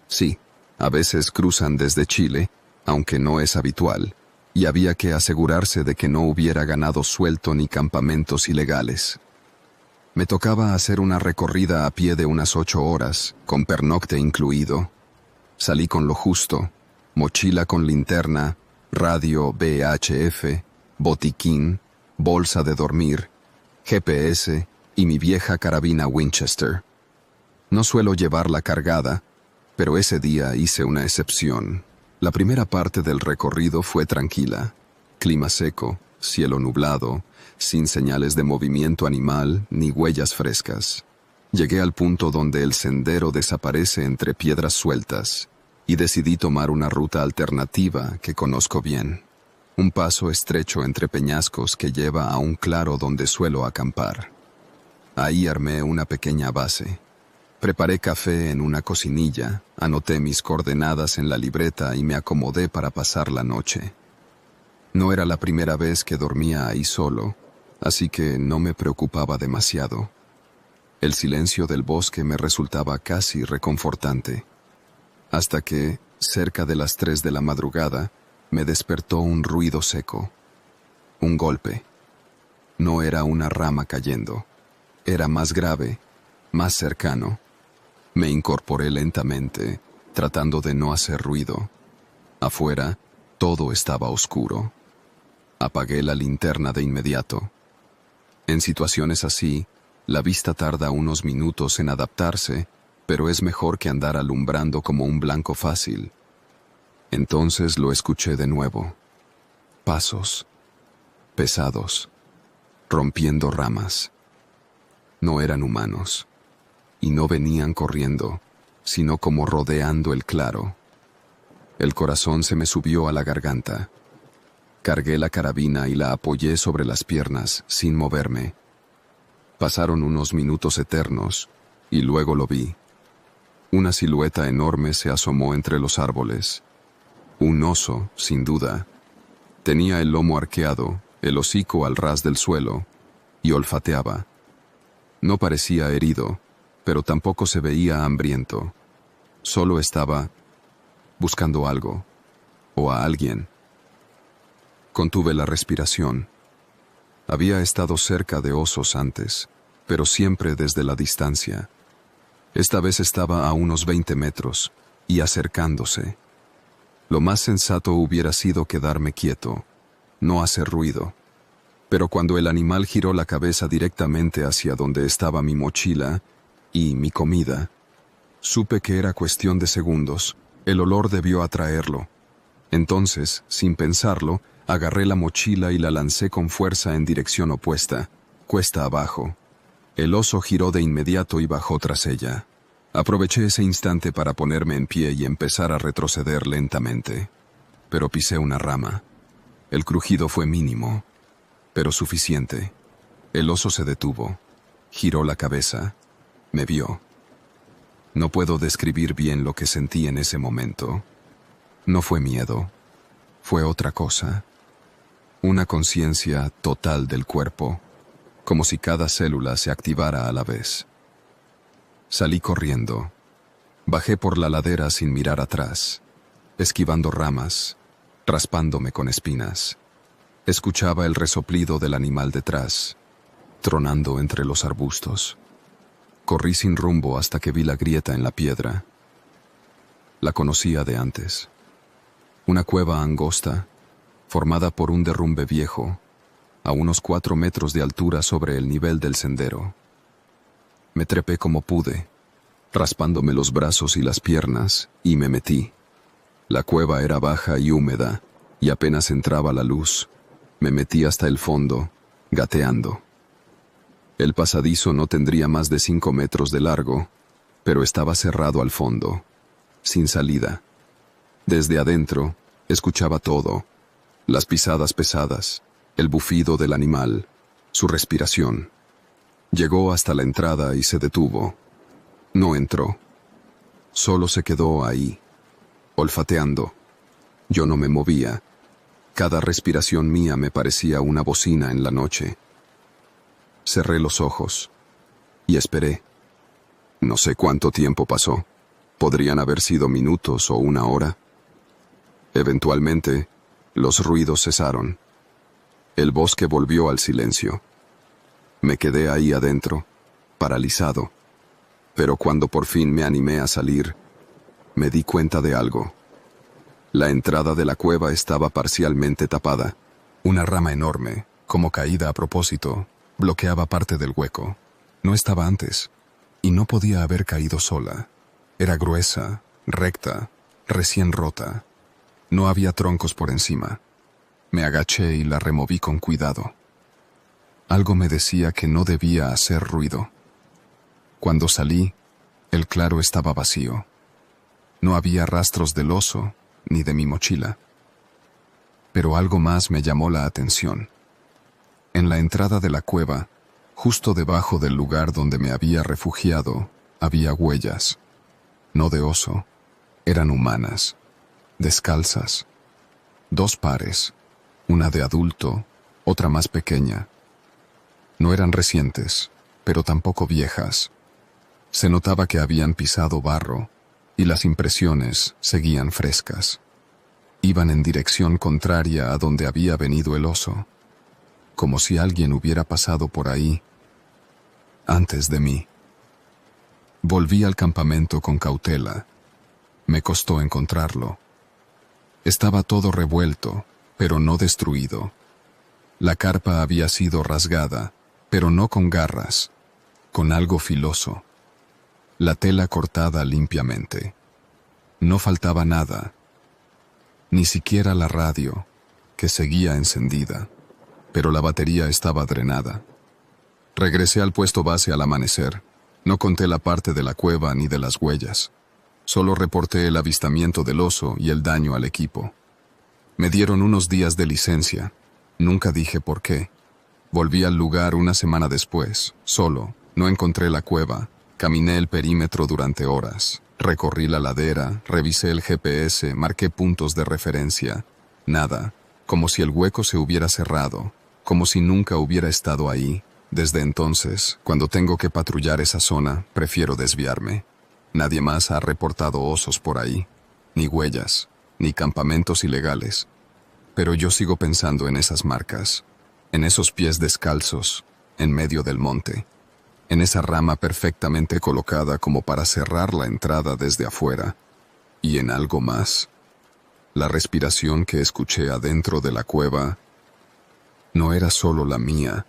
Sí, a veces cruzan desde Chile, aunque no es habitual, y había que asegurarse de que no hubiera ganado suelto ni campamentos ilegales. Me tocaba hacer una recorrida a pie de unas 8 horas, con pernocte incluido. Salí con lo justo, mochila con linterna, radio VHF, botiquín, bolsa de dormir, GPS y mi vieja carabina Winchester. No suelo llevarla cargada, pero ese día hice una excepción. La primera parte del recorrido fue tranquila, clima seco, cielo nublado, sin señales de movimiento animal ni huellas frescas. Llegué al punto donde el sendero desaparece entre piedras sueltas y decidí tomar una ruta alternativa que conozco bien. Un paso estrecho entre peñascos que lleva a un claro donde suelo acampar. Ahí armé una pequeña base. Preparé café en una cocinilla, anoté mis coordenadas en la libreta y me acomodé para pasar la noche. No era la primera vez que dormía ahí solo, así que no me preocupaba demasiado. El silencio del bosque me resultaba casi reconfortante. Hasta que, cerca de las 3 de la madrugada, me despertó un ruido seco. Un golpe. No era una rama cayendo. Era más grave, más cercano. Me incorporé lentamente, tratando de no hacer ruido. Afuera, todo estaba oscuro. Apagué la linterna de inmediato. En situaciones así, la vista tarda unos minutos en adaptarse, pero es mejor que andar alumbrando como un blanco fácil. Entonces lo escuché de nuevo. Pasos. Pesados. Rompiendo ramas. No eran humanos. Y no venían corriendo, sino como rodeando el claro. El corazón se me subió a la garganta. Cargué la carabina y la apoyé sobre las piernas, sin moverme. Pasaron unos minutos eternos, y luego lo vi. Una silueta enorme se asomó entre los árboles. Un oso, sin duda. Tenía el lomo arqueado, el hocico al ras del suelo, y olfateaba. No parecía herido, pero tampoco se veía hambriento. Solo estaba buscando algo, o a alguien. Contuve la respiración. Había estado cerca de osos antes, pero siempre desde la distancia. Esta vez estaba a unos 20 metros, y acercándose. Lo más sensato hubiera sido quedarme quieto, no hacer ruido. Pero cuando el animal giró la cabeza directamente hacia donde estaba mi mochila y mi comida, supe que era cuestión de segundos. El olor debió atraerlo. Entonces, sin pensarlo, agarré la mochila y la lancé con fuerza en dirección opuesta, cuesta abajo. El oso giró de inmediato y bajó tras ella. Aproveché ese instante para ponerme en pie y empezar a retroceder lentamente. Pero pisé una rama. El crujido fue mínimo, pero suficiente. El oso se detuvo, giró la cabeza, me vio. No puedo describir bien lo que sentí en ese momento. No fue miedo, fue otra cosa. Una conciencia total del cuerpo, como si cada célula se activara a la vez. Salí corriendo. Bajé por la ladera sin mirar atrás, esquivando ramas, raspándome con espinas. Escuchaba el resoplido del animal detrás, tronando entre los arbustos. Corrí sin rumbo hasta que vi la grieta en la piedra. La conocía de antes. Una cueva angosta, formada por un derrumbe viejo, a unos 4 metros de altura sobre el nivel del sendero. Me trepé como pude, raspándome los brazos y las piernas, y me metí. La cueva era baja y húmeda, y apenas entraba la luz. Me metí hasta el fondo, gateando. El pasadizo no tendría más de 5 metros de largo, pero estaba cerrado al fondo, sin salida. Desde adentro, escuchaba todo: las pisadas pesadas, el bufido del animal, su respiración. Llegó hasta la entrada y se detuvo. No entró. Solo se quedó ahí, olfateando. Yo no me movía. Cada respiración mía me parecía una bocina en la noche. Cerré los ojos y esperé. No sé cuánto tiempo pasó. Podrían haber sido minutos o 1 hora. Eventualmente, los ruidos cesaron. El bosque volvió al silencio. Me quedé ahí adentro, paralizado. Pero cuando por fin me animé a salir, me di cuenta de algo. La entrada de la cueva estaba parcialmente tapada. Una rama enorme, como caída a propósito, bloqueaba parte del hueco. No estaba antes, y no podía haber caído sola. Era gruesa, recta, recién rota. No había troncos por encima. Me agaché y la removí con cuidado. Algo me decía que no debía hacer ruido. Cuando salí, el claro estaba vacío. No había rastros del oso ni de mi mochila. Pero algo más me llamó la atención. En la entrada de la cueva, justo debajo del lugar donde me había refugiado, había huellas. No de oso, eran humanas, descalzas. 2 pares, una de adulto, otra más pequeña. No eran recientes, pero tampoco viejas. Se notaba que habían pisado barro, y las impresiones seguían frescas. Iban en dirección contraria a donde había venido el oso, como si alguien hubiera pasado por ahí antes de mí. Volví al campamento con cautela. Me costó encontrarlo. Estaba todo revuelto, pero no destruido. La carpa había sido rasgada, pero no con garras, con algo filoso. La tela cortada limpiamente. No faltaba nada, ni siquiera la radio, que seguía encendida, pero la batería estaba drenada. Regresé al puesto base al amanecer. No conté la parte de la cueva ni de las huellas. Solo reporté el avistamiento del oso y el daño al equipo. Me dieron unos días de licencia. Nunca dije por qué. Volví al lugar 1 semana después, solo. No encontré la cueva. Caminé el perímetro durante horas. Recorrí la ladera, revisé el GPS, marqué puntos de referencia. Nada, como si el hueco se hubiera cerrado, como si nunca hubiera estado ahí. Desde entonces, cuando tengo que patrullar esa zona, prefiero desviarme. Nadie más ha reportado osos por ahí, ni huellas, ni campamentos ilegales. Pero yo sigo pensando en esas marcas, en esos pies descalzos, en medio del monte, en esa rama perfectamente colocada como para cerrar la entrada desde afuera. Y en algo más. La respiración que escuché adentro de la cueva no era solo la mía,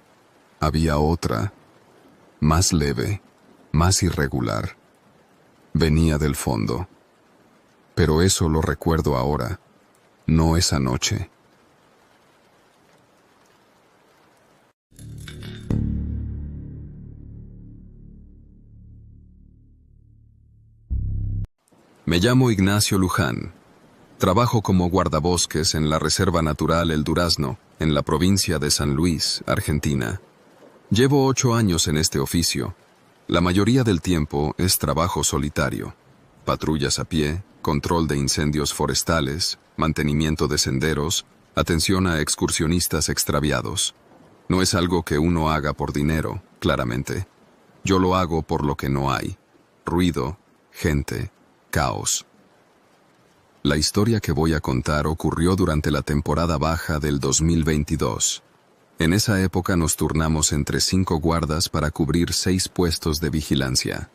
había otra, más leve, más irregular. Venía del fondo. Pero eso lo recuerdo ahora, no esa noche. Me llamo Ignacio Luján. Trabajo como guardabosques en la Reserva Natural El Durazno, en la provincia de San Luis, Argentina. Llevo 8 años en este oficio. La mayoría del tiempo es trabajo solitario. Patrullas a pie, control de incendios forestales, mantenimiento de senderos, atención a excursionistas extraviados. No es algo que uno haga por dinero, claramente. Yo lo hago por lo que no hay. Ruido, gente, caos. La historia que voy a contar ocurrió durante la temporada baja del 2022. En esa época nos turnamos entre 5 guardas para cubrir 6 puestos de vigilancia.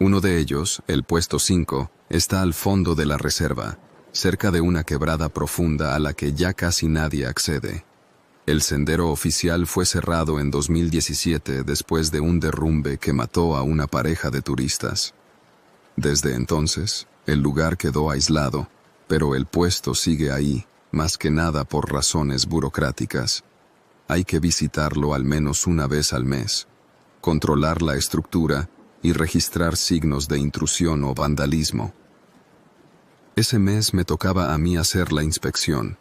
Uno de ellos, el puesto 5, está al fondo de la reserva, cerca de una quebrada profunda a la que ya casi nadie accede. El sendero oficial fue cerrado en 2017 después de un derrumbe que mató a una pareja de turistas. Desde entonces, el lugar quedó aislado, pero el puesto sigue ahí, más que nada por razones burocráticas. Hay que visitarlo al menos una vez al mes, controlar la estructura y registrar signos de intrusión o vandalismo. Ese mes me tocaba a mí hacer la inspección.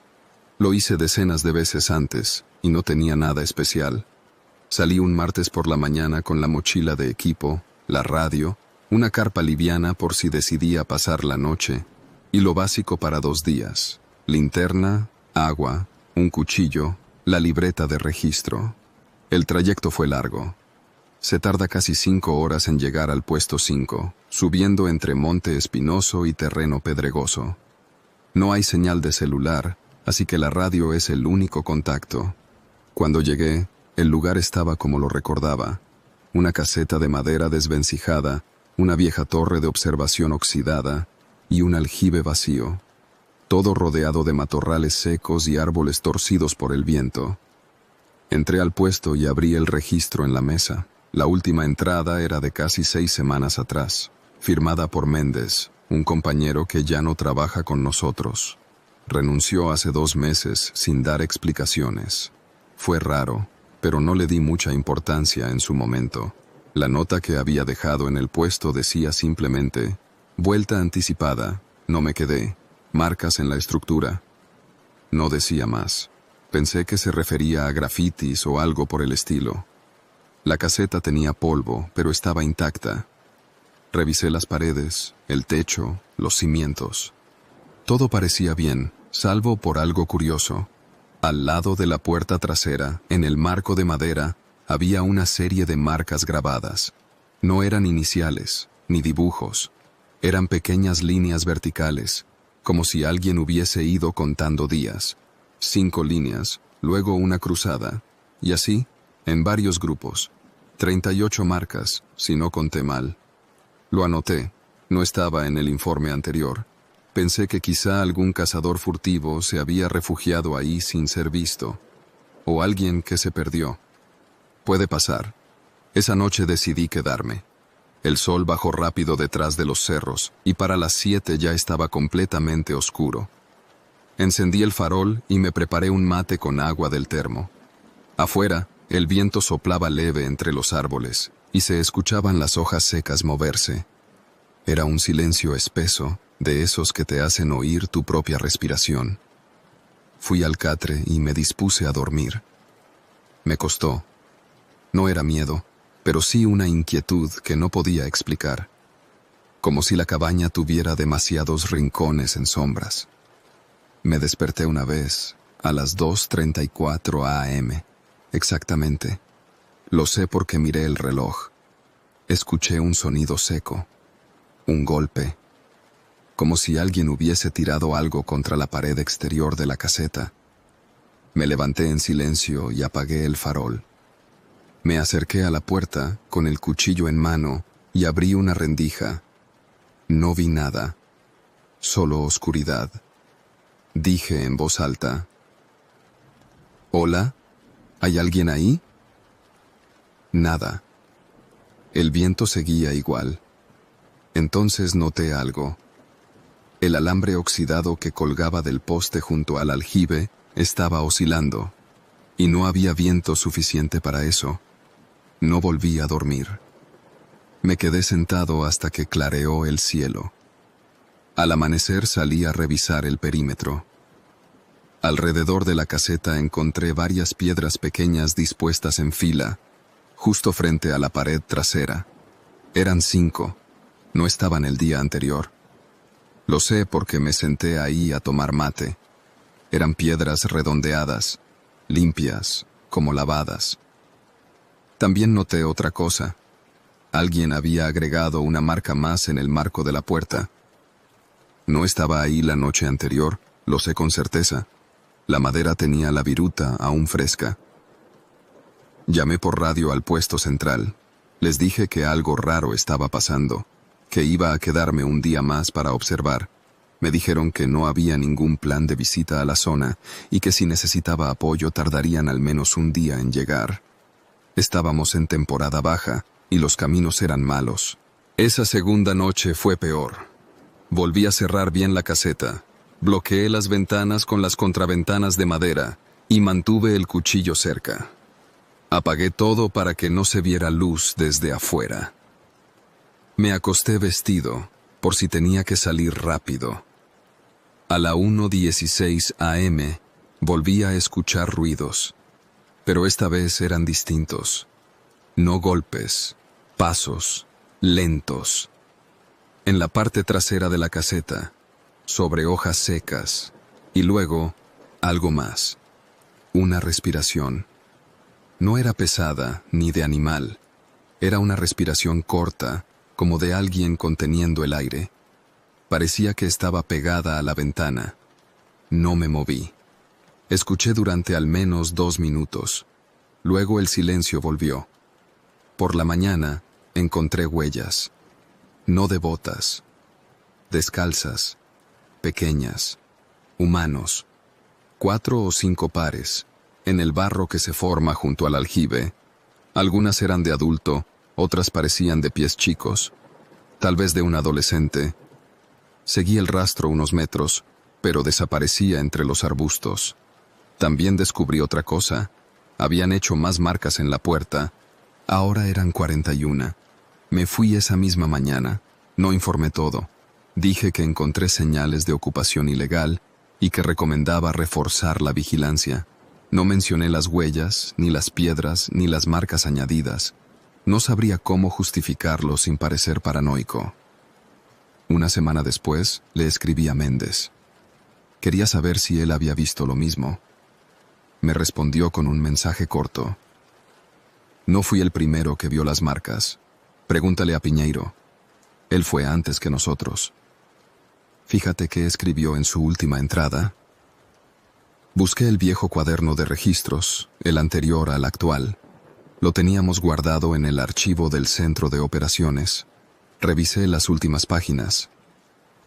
Lo hice decenas de veces antes y no tenía nada especial. Salí un martes por la mañana con la mochila de equipo, la radio, una carpa liviana por si decidía pasar la noche, y lo básico para 2 días: linterna, agua, un cuchillo, la libreta de registro. El trayecto fue largo. Se tarda casi 5 horas en llegar al puesto 5, subiendo entre monte espinoso y terreno pedregoso. No hay señal de celular, así que la radio es el único contacto. Cuando llegué, el lugar estaba como lo recordaba: una caseta de madera desvencijada, una vieja torre de observación oxidada y un aljibe vacío, todo rodeado de matorrales secos y árboles torcidos por el viento. Entré al puesto y abrí el registro en la mesa. La última entrada era de casi 6 semanas atrás, firmada por Méndez, un compañero que ya no trabaja con nosotros. Renunció hace 2 meses sin dar explicaciones. Fue raro, pero no le di mucha importancia en su momento. La nota que había dejado en el puesto decía simplemente: vuelta anticipada, no me quedé, marcas en la estructura. No decía más. Pensé que se refería a grafitis o algo por el estilo. La caseta tenía polvo, pero estaba intacta. Revisé las paredes, el techo, los cimientos. Todo parecía bien, salvo por algo curioso. Al lado de la puerta trasera, en el marco de madera, había una serie de marcas grabadas. No eran iniciales, ni dibujos. Eran pequeñas líneas verticales, como si alguien hubiese ido contando días. 5 líneas, luego una cruzada, y así, en varios grupos. 38 marcas, si no conté mal. Lo anoté, no estaba en el informe anterior. Pensé que quizá algún cazador furtivo se había refugiado ahí sin ser visto, o alguien que se perdió. Puede pasar. Esa noche decidí quedarme. El sol bajó rápido detrás de los cerros, y para las 7 ya estaba completamente oscuro. Encendí el farol y me preparé un mate con agua del termo. Afuera, el viento soplaba leve entre los árboles, y se escuchaban las hojas secas moverse. Era un silencio espeso, de esos que te hacen oír tu propia respiración. Fui al catre y me dispuse a dormir. Me costó. No era miedo, pero sí una inquietud que no podía explicar. Como si la cabaña tuviera demasiados rincones en sombras. Me desperté una vez, a las 2:34 a.m., exactamente. Lo sé porque miré el reloj. Escuché un sonido seco, un golpe, como si alguien hubiese tirado algo contra la pared exterior de la caseta. Me levanté en silencio y apagué el farol. Me acerqué a la puerta con el cuchillo en mano y abrí una rendija. No vi nada. solo oscuridad. Dije en voz alta: «¿Hola? ¿Hay alguien ahí?» Nada. El viento seguía igual. Entonces noté algo. El alambre oxidado que colgaba del poste junto al aljibe estaba oscilando, y no había viento suficiente para eso. No volví a dormir. Me quedé sentado hasta que clareó el cielo. Al amanecer salí a revisar el perímetro. Alrededor de la caseta encontré varias piedras pequeñas dispuestas en fila, justo frente a la pared trasera. Eran 5. No estaban el día anterior. Lo sé porque me senté ahí a tomar mate. Eran piedras redondeadas, limpias, como lavadas. También noté otra cosa. Alguien había agregado una marca más en el marco de la puerta. No estaba ahí la noche anterior, lo sé con certeza. La madera tenía la viruta aún fresca. Llamé por radio al puesto central. Les dije que algo raro estaba pasando, que iba a quedarme un día más para observar. Me dijeron que no había ningún plan de visita a la zona y que si necesitaba apoyo tardarían al menos un día en llegar. Estábamos en temporada baja y los caminos eran malos. Esa segunda noche fue peor. Volví a cerrar bien la caseta, bloqueé las ventanas con las contraventanas de madera y mantuve el cuchillo cerca. Apagué todo para que no se viera luz desde afuera. Me acosté vestido, por si tenía que salir rápido. A la 1:16 a.m. volví a escuchar ruidos, pero esta vez eran distintos. No golpes, pasos, lentos. En la parte trasera de la caseta, sobre hojas secas, y luego, algo más. Una respiración. No era pesada ni de animal. Era una respiración corta, como de alguien conteniendo el aire. Parecía que estaba pegada a la ventana. No me moví. Escuché durante al menos 2 minutos. Luego el silencio volvió. Por la mañana, encontré huellas. No de botas. Descalzas. Pequeñas. Humanos. 4 o 5 pares. En el barro que se forma junto al aljibe. Algunas eran de adulto, otras parecían de pies chicos. Tal vez de un adolescente. Seguí el rastro unos metros, pero desaparecía entre los arbustos. También descubrí otra cosa. Habían hecho más marcas en la puerta. Ahora eran 41. Me fui esa misma mañana. No informé todo. Dije que encontré señales de ocupación ilegal y que recomendaba reforzar la vigilancia. No mencioné las huellas, ni las piedras, ni las marcas añadidas. No sabría cómo justificarlo sin parecer paranoico. Una semana después, le escribí a Méndez. Quería saber si él había visto lo mismo. Me respondió con un mensaje corto. No fui el primero que vio las marcas. Pregúntale a Piñeiro. Él fue antes que nosotros. Fíjate qué escribió en su última entrada. Busqué el viejo cuaderno de registros, el anterior al actual. Lo teníamos guardado en el archivo del centro de operaciones. Revisé las últimas páginas.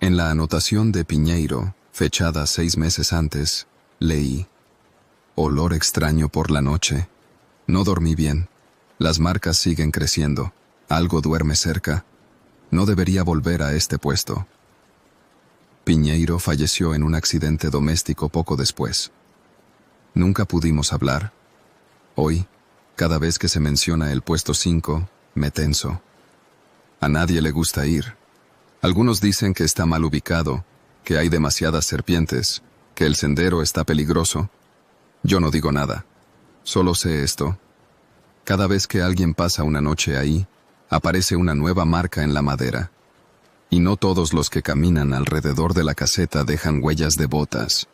En la anotación de Piñeiro, fechada 6 meses antes, leí: olor extraño por la noche. No dormí bien. Las marcas siguen creciendo. Algo duerme cerca. No debería volver a este puesto. Piñeiro falleció en un accidente doméstico poco después. Nunca pudimos hablar. Hoy, cada vez que se menciona el puesto 5, me tenso. A nadie le gusta ir. Algunos dicen que está mal ubicado, que hay demasiadas serpientes, que el sendero está peligroso. Yo no digo nada. Solo sé esto. Cada vez que alguien pasa una noche ahí, aparece una nueva marca en la madera. Y no todos los que caminan alrededor de la caseta dejan huellas de botas.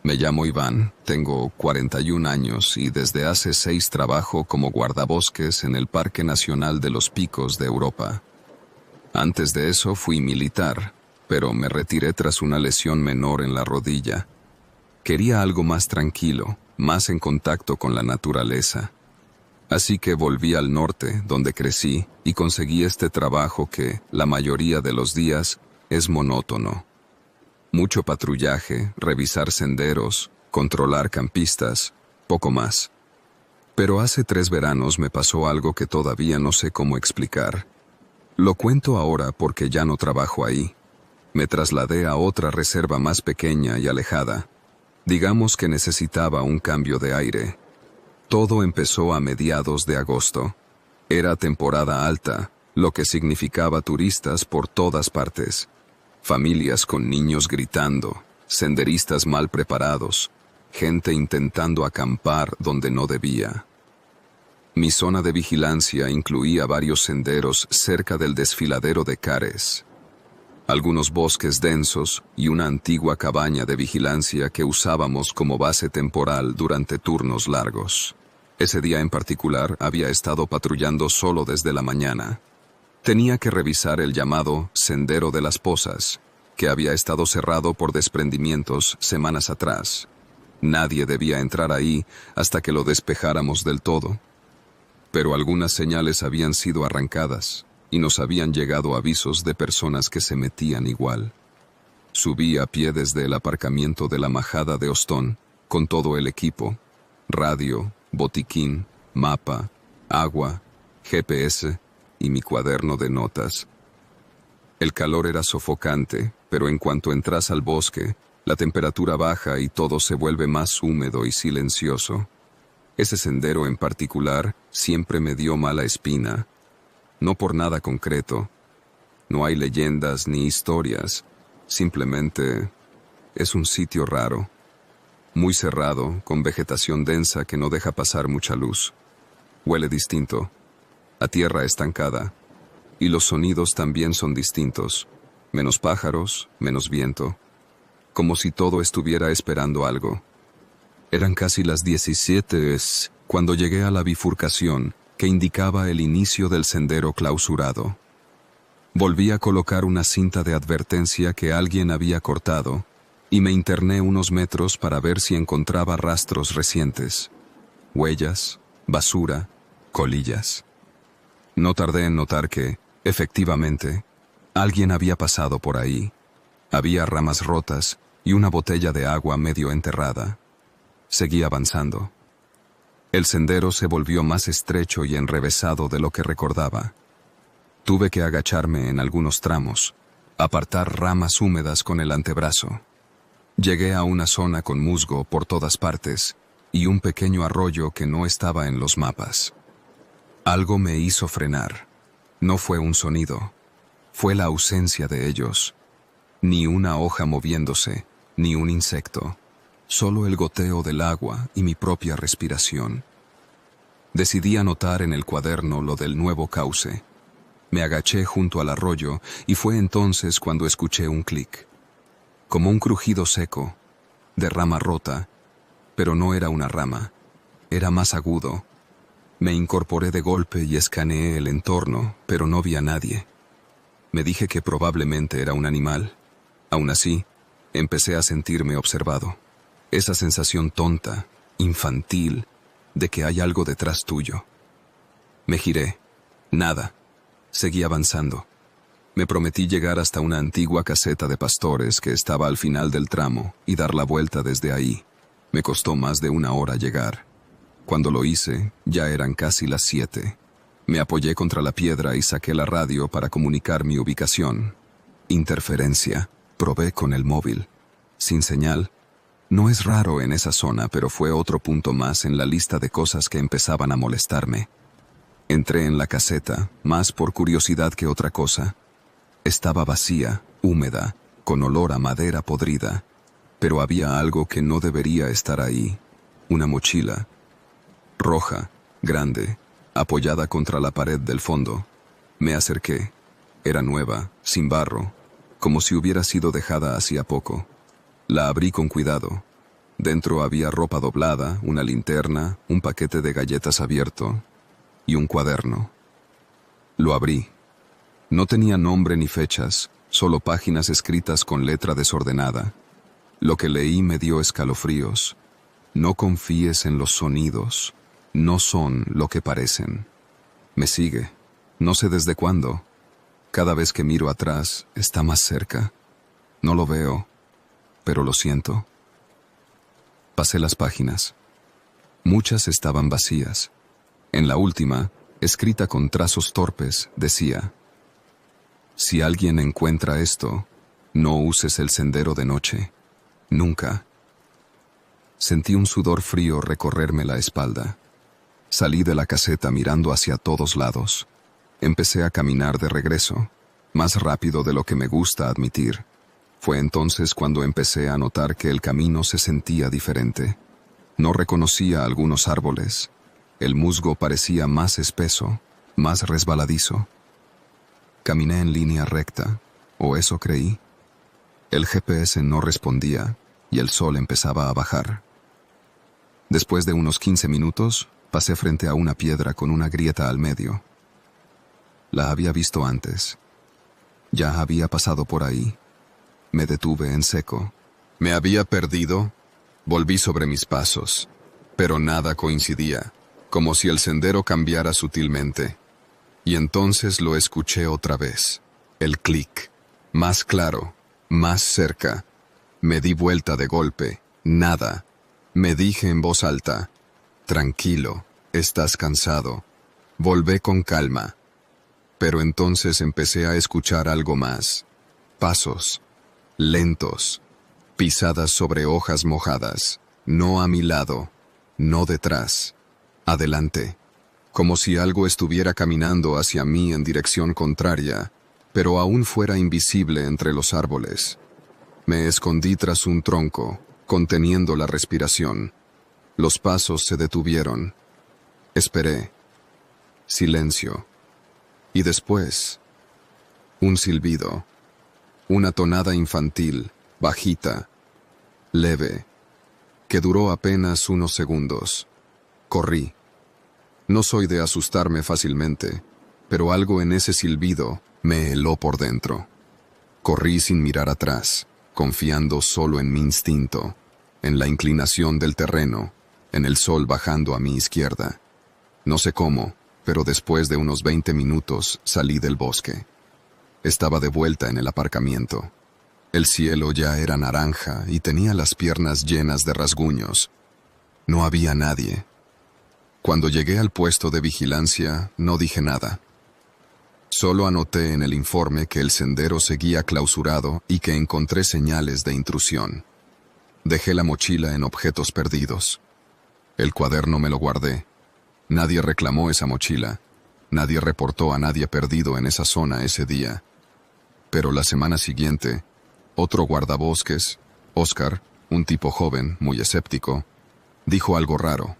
Me llamo Iván, tengo 41 años y desde hace 6 trabajo como guardabosques en el Parque Nacional de los Picos de Europa. Antes de eso fui militar, pero me retiré tras una lesión menor en la rodilla. Quería algo más tranquilo, más en contacto con la naturaleza. Así que volví al norte, donde crecí, y conseguí este trabajo que, la mayoría de los días, es monótono. Mucho patrullaje, revisar senderos, controlar campistas, poco más. Pero hace 3 veranos me pasó algo que todavía no sé cómo explicar. Lo cuento ahora porque ya no trabajo ahí. Me trasladé a otra reserva más pequeña y alejada. Digamos que necesitaba un cambio de aire. Todo empezó a mediados de agosto. Era temporada alta, lo que significaba turistas por todas partes. Familias con niños gritando, senderistas mal preparados, gente intentando acampar donde no debía. Mi zona de vigilancia incluía varios senderos cerca del desfiladero de Cares, algunos bosques densos y una antigua cabaña de vigilancia que usábamos como base temporal durante turnos largos. Ese día en particular había estado patrullando solo desde la mañana. Tenía que revisar el llamado Sendero de las Pozas, que había estado cerrado por desprendimientos semanas atrás. Nadie debía entrar ahí hasta que lo despejáramos del todo. Pero algunas señales habían sido arrancadas y nos habían llegado avisos de personas que se metían igual. Subí a pie desde el aparcamiento de la majada de Ostón con todo el equipo: radio, botiquín, mapa, agua, GPS y mi cuaderno de notas. El calor era sofocante, pero en cuanto entras al bosque, la temperatura baja y todo se vuelve más húmedo y silencioso. Ese sendero en particular siempre me dio mala espina. No por nada concreto. No hay leyendas ni historias. Simplemente es un sitio raro. Muy cerrado, con vegetación densa que no deja pasar mucha luz. Huele distinto, a tierra estancada. Y los sonidos también son distintos. Menos pájaros, menos viento. Como si todo estuviera esperando algo. Eran casi las 17 cuando llegué a la bifurcación que indicaba el inicio del sendero clausurado. Volví a colocar una cinta de advertencia que alguien había cortado y me interné unos metros para ver si encontraba rastros recientes. Huellas, basura, colillas. No tardé en notar que, efectivamente, alguien había pasado por ahí. Había ramas rotas y una botella de agua medio enterrada. Seguí avanzando. El sendero se volvió más estrecho y enrevesado de lo que recordaba. Tuve que agacharme en algunos tramos, apartar ramas húmedas con el antebrazo. Llegué a una zona con musgo por todas partes y un pequeño arroyo que no estaba en los mapas. Algo me hizo frenar. No fue un sonido, fue la ausencia de ellos. Ni una hoja moviéndose, ni un insecto. Solo el goteo del agua y mi propia respiración. Decidí anotar en el cuaderno lo del nuevo cauce. Me agaché junto al arroyo y fue entonces cuando escuché un clic. Como un crujido seco, de rama rota, pero no era una rama, era más agudo. Me incorporé de golpe y escaneé el entorno, pero no vi a nadie. Me dije que probablemente era un animal. Aún así, empecé a sentirme observado. Esa sensación tonta, infantil, de que hay algo detrás tuyo. Me giré. Nada. Seguí avanzando. Me prometí llegar hasta una antigua caseta de pastores que estaba al final del tramo y dar la vuelta desde ahí. Me costó más de 1 hora llegar. Cuando lo hice, ya eran casi las 7. Me apoyé contra la piedra y saqué la radio para comunicar mi ubicación. Interferencia. Probé con el móvil. Sin señal. No es raro en esa zona, pero fue otro punto más en la lista de cosas que empezaban a molestarme. Entré en la caseta, más por curiosidad que otra cosa. Estaba vacía, húmeda, con olor a madera podrida, pero había algo que no debería estar ahí. Una mochila. Roja, grande, apoyada contra la pared del fondo. Me acerqué. Era nueva, sin barro, como si hubiera sido dejada hacía poco. La abrí con cuidado. Dentro había ropa doblada, una linterna, un paquete de galletas abierto y un cuaderno. Lo abrí. No tenía nombre ni fechas, solo páginas escritas con letra desordenada. Lo que leí me dio escalofríos. No confíes en los sonidos. No son lo que parecen. Me sigue. No sé desde cuándo. Cada vez que miro atrás, está más cerca. No lo veo, pero lo siento. Pasé las páginas. Muchas estaban vacías. En la última, escrita con trazos torpes, decía: si alguien encuentra esto, no uses el sendero de noche. Nunca. Sentí un sudor frío recorrerme la espalda. Salí de la caseta mirando hacia todos lados. Empecé a caminar de regreso, más rápido de lo que me gusta admitir. Fue entonces cuando empecé a notar que el camino se sentía diferente. No reconocía algunos árboles. El musgo parecía más espeso, más resbaladizo. Caminé en línea recta, o eso creí. El GPS no respondía y el sol empezaba a bajar. Después de unos 15 minutos, pasé frente a una piedra con una grieta al medio. La había visto antes. Ya había pasado por ahí. Me detuve en seco. ¿Me había perdido? Volví sobre mis pasos, pero nada coincidía, como si el sendero cambiara sutilmente. Y entonces lo escuché otra vez. El clic. Más claro, más cerca. Me di vuelta de golpe. Nada. Me dije en voz alta: tranquilo, estás cansado. Volvé con calma. Pero entonces empecé a escuchar algo más. Pasos. Lentos. Pisadas sobre hojas mojadas. No a mi lado. No detrás. Adelante. Como si algo estuviera caminando hacia mí en dirección contraria, pero aún fuera invisible entre los árboles. Me escondí tras un tronco, conteniendo la respiración. Los pasos se detuvieron. Esperé. Silencio. Y después, un silbido. Una tonada infantil, bajita, leve, que duró apenas unos segundos. Corrí. No soy de asustarme fácilmente, pero algo en ese silbido me heló por dentro. Corrí sin mirar atrás, confiando solo en mi instinto, en la inclinación del terreno, en el sol bajando a mi izquierda. No sé cómo, pero después de unos 20 minutos salí del bosque. Estaba de vuelta en el aparcamiento. El cielo ya era naranja y tenía las piernas llenas de rasguños. No había nadie. Cuando llegué al puesto de vigilancia, no dije nada. Solo anoté en el informe que el sendero seguía clausurado y que encontré señales de intrusión. Dejé la mochila en objetos perdidos. El cuaderno me lo guardé. Nadie reclamó esa mochila. Nadie reportó a nadie perdido en esa zona ese día. Pero la semana siguiente, otro guardabosques, Oscar, un tipo joven, muy escéptico, dijo algo raro.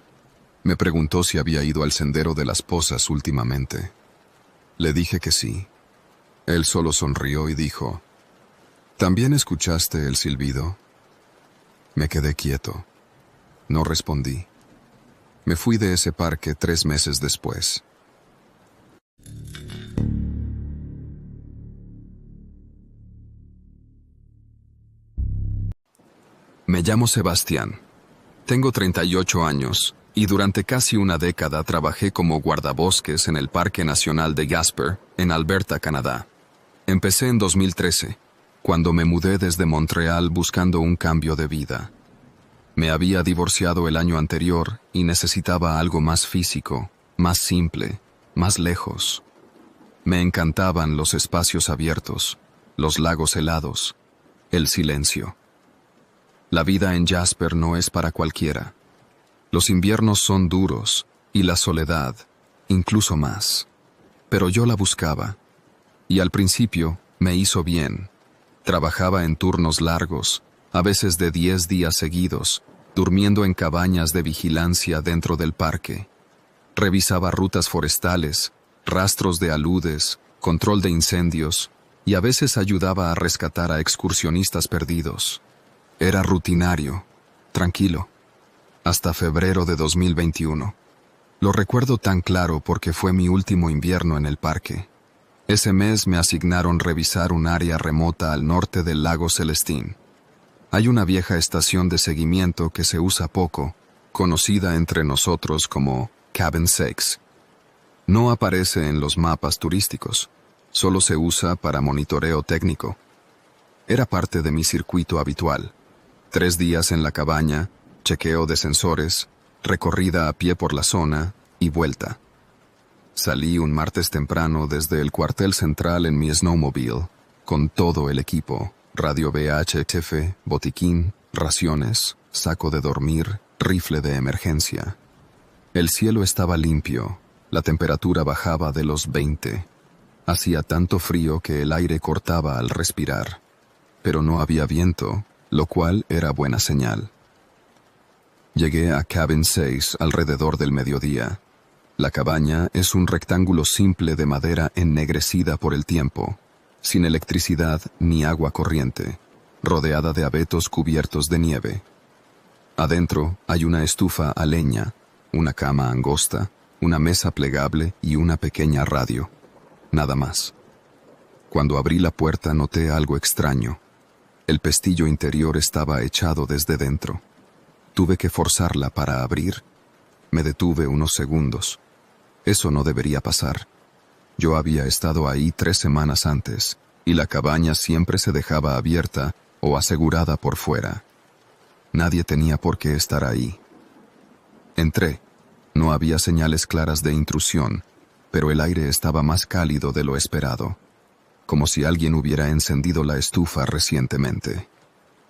Me preguntó si había ido al sendero de las Pozas últimamente. Le dije que sí. Él solo sonrió y dijo: ¿también escuchaste el silbido? Me quedé quieto. No respondí. Me fui de ese parque 3 meses después. Me llamo Sebastián. Tengo 38 años y durante casi una década trabajé como guardabosques en el Parque Nacional de Jasper, en Alberta, Canadá. Empecé en 2013, cuando me mudé desde Montreal buscando un cambio de vida. Me había divorciado el año anterior y necesitaba algo más físico, más simple, más lejos. Me encantaban los espacios abiertos, los lagos helados, el silencio. La vida en Jasper no es para cualquiera. Los inviernos son duros y la soledad, incluso más. Pero yo la buscaba. Y al principio me hizo bien. Trabajaba en turnos largos, a veces de 10 días seguidos, durmiendo en cabañas de vigilancia dentro del parque. Revisaba rutas forestales, rastros de aludes, control de incendios, y a veces ayudaba a rescatar a excursionistas perdidos. Era rutinario, tranquilo, hasta febrero de 2021. Lo recuerdo tan claro porque fue mi último invierno en el parque. Ese mes me asignaron revisar un área remota al norte del lago Celestín. Hay una vieja estación de seguimiento que se usa poco, conocida entre nosotros como Cabin 6. No aparece en los mapas turísticos, solo se usa para monitoreo técnico. Era parte de mi circuito habitual. 3 días en la cabaña, chequeo de sensores, recorrida a pie por la zona y vuelta. Salí un martes temprano desde el cuartel central en mi snowmobile, con todo el equipo, radio VHF, botiquín, raciones, saco de dormir, rifle de emergencia. El cielo estaba limpio, la temperatura bajaba de los 20. Hacía tanto frío que el aire cortaba al respirar, pero no había viento, lo cual era buena señal. Llegué a Cabin 6 alrededor del mediodía. La cabaña es un rectángulo simple de madera ennegrecida por el tiempo, sin electricidad ni agua corriente, rodeada de abetos cubiertos de nieve. Adentro hay una estufa a leña, una cama angosta, una mesa plegable y una pequeña radio. Nada más. Cuando abrí la puerta noté algo extraño. El pestillo interior estaba echado desde dentro. Tuve que forzarla para abrir. Me detuve unos segundos. Eso no debería pasar. Yo había estado ahí 3 semanas antes, y la cabaña siempre se dejaba abierta o asegurada por fuera. Nadie tenía por qué estar ahí. Entré. No había señales claras de intrusión, pero el aire estaba más cálido de lo esperado, como si alguien hubiera encendido la estufa recientemente.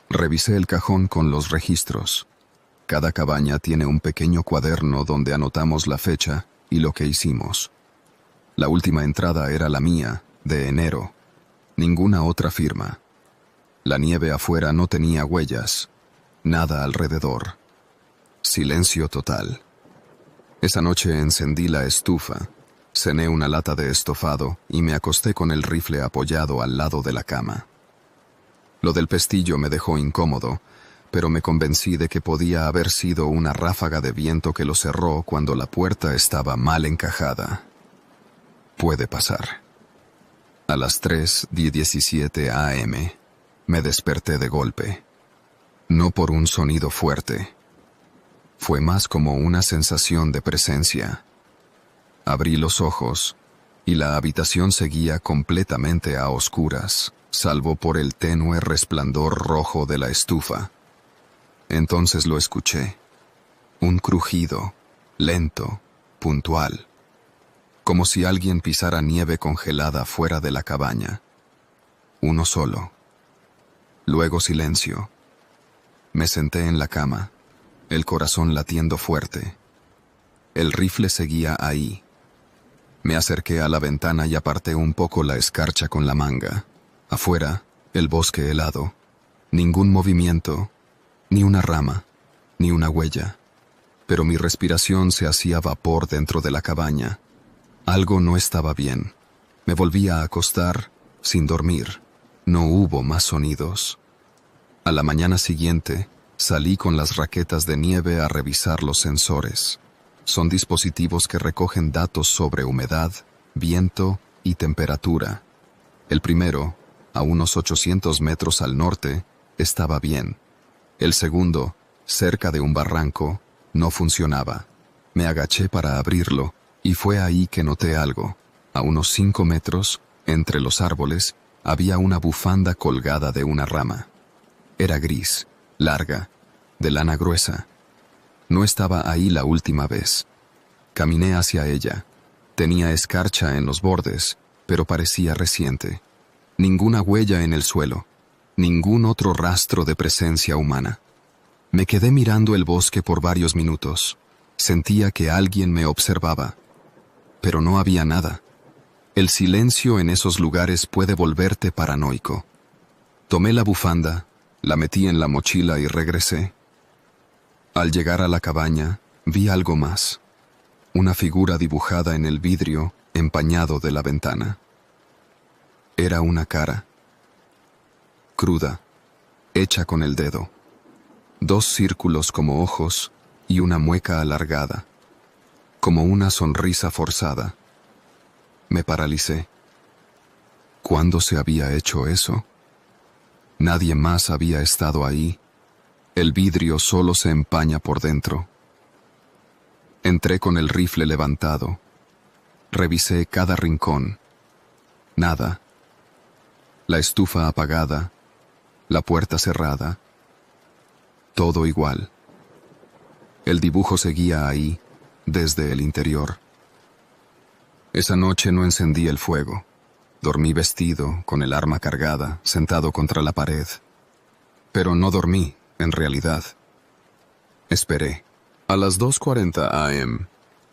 Revisé el cajón con los registros. Cada cabaña tiene un pequeño cuaderno donde anotamos la fecha y lo que hicimos. La última entrada era la mía, de enero. Ninguna otra firma. La nieve afuera no tenía huellas. Nada alrededor. Silencio total. Esa noche encendí la estufa, cené una lata de estofado y me acosté con el rifle apoyado al lado de la cama. Lo del pestillo me dejó incómodo, pero me convencí de que podía haber sido una ráfaga de viento que lo cerró cuando la puerta estaba mal encajada. Puede pasar. A las 3:17 a.m. me desperté de golpe. No por un sonido fuerte. Fue más como una sensación de presencia. Abrí los ojos y la habitación seguía completamente a oscuras, salvo por el tenue resplandor rojo de la estufa. Entonces lo escuché. Un crujido, lento, puntual. Como si alguien pisara nieve congelada fuera de la cabaña. Uno solo. Luego silencio. Me senté en la cama, el corazón latiendo fuerte. El rifle seguía ahí. Me acerqué a la ventana y aparté un poco la escarcha con la manga. Afuera, el bosque helado. Ningún movimiento, ni una rama, ni una huella. Pero mi respiración se hacía vapor dentro de la cabaña. Algo no estaba bien. Me volví a acostar, sin dormir. No hubo más sonidos. A la mañana siguiente, salí con las raquetas de nieve a revisar los sensores. Son dispositivos que recogen datos sobre humedad, viento y temperatura. El primero, a unos 800 metros al norte, estaba bien. El segundo, cerca de un barranco, no funcionaba. Me agaché para abrirlo, y fue ahí que noté algo. A unos 5 metros, entre los árboles, había una bufanda colgada de una rama. Era gris, larga, de lana gruesa. No estaba ahí la última vez. Caminé hacia ella. Tenía escarcha en los bordes, pero parecía reciente. Ninguna huella en el suelo. Ningún otro rastro de presencia humana. Me quedé mirando el bosque por varios minutos. Sentía que alguien me observaba. Pero no había nada. El silencio en esos lugares puede volverte paranoico. Tomé la bufanda, la metí en la mochila y regresé. Al llegar a la cabaña, vi algo más. Una figura dibujada en el vidrio, empañado de la ventana. Era una cara. Cruda, hecha con el dedo. 2 círculos como ojos y una mueca alargada, como una sonrisa forzada. Me paralicé. ¿Cuándo se había hecho eso? Nadie más había estado ahí. El vidrio solo se empaña por dentro. Entré con el rifle levantado. Revisé cada rincón. Nada. La estufa apagada. La puerta cerrada. Todo igual. El dibujo seguía ahí, desde el interior. Esa noche no encendí el fuego. Dormí vestido, con el arma cargada, sentado contra la pared. Pero no dormí, en realidad. Esperé. A las 2:40 a.m.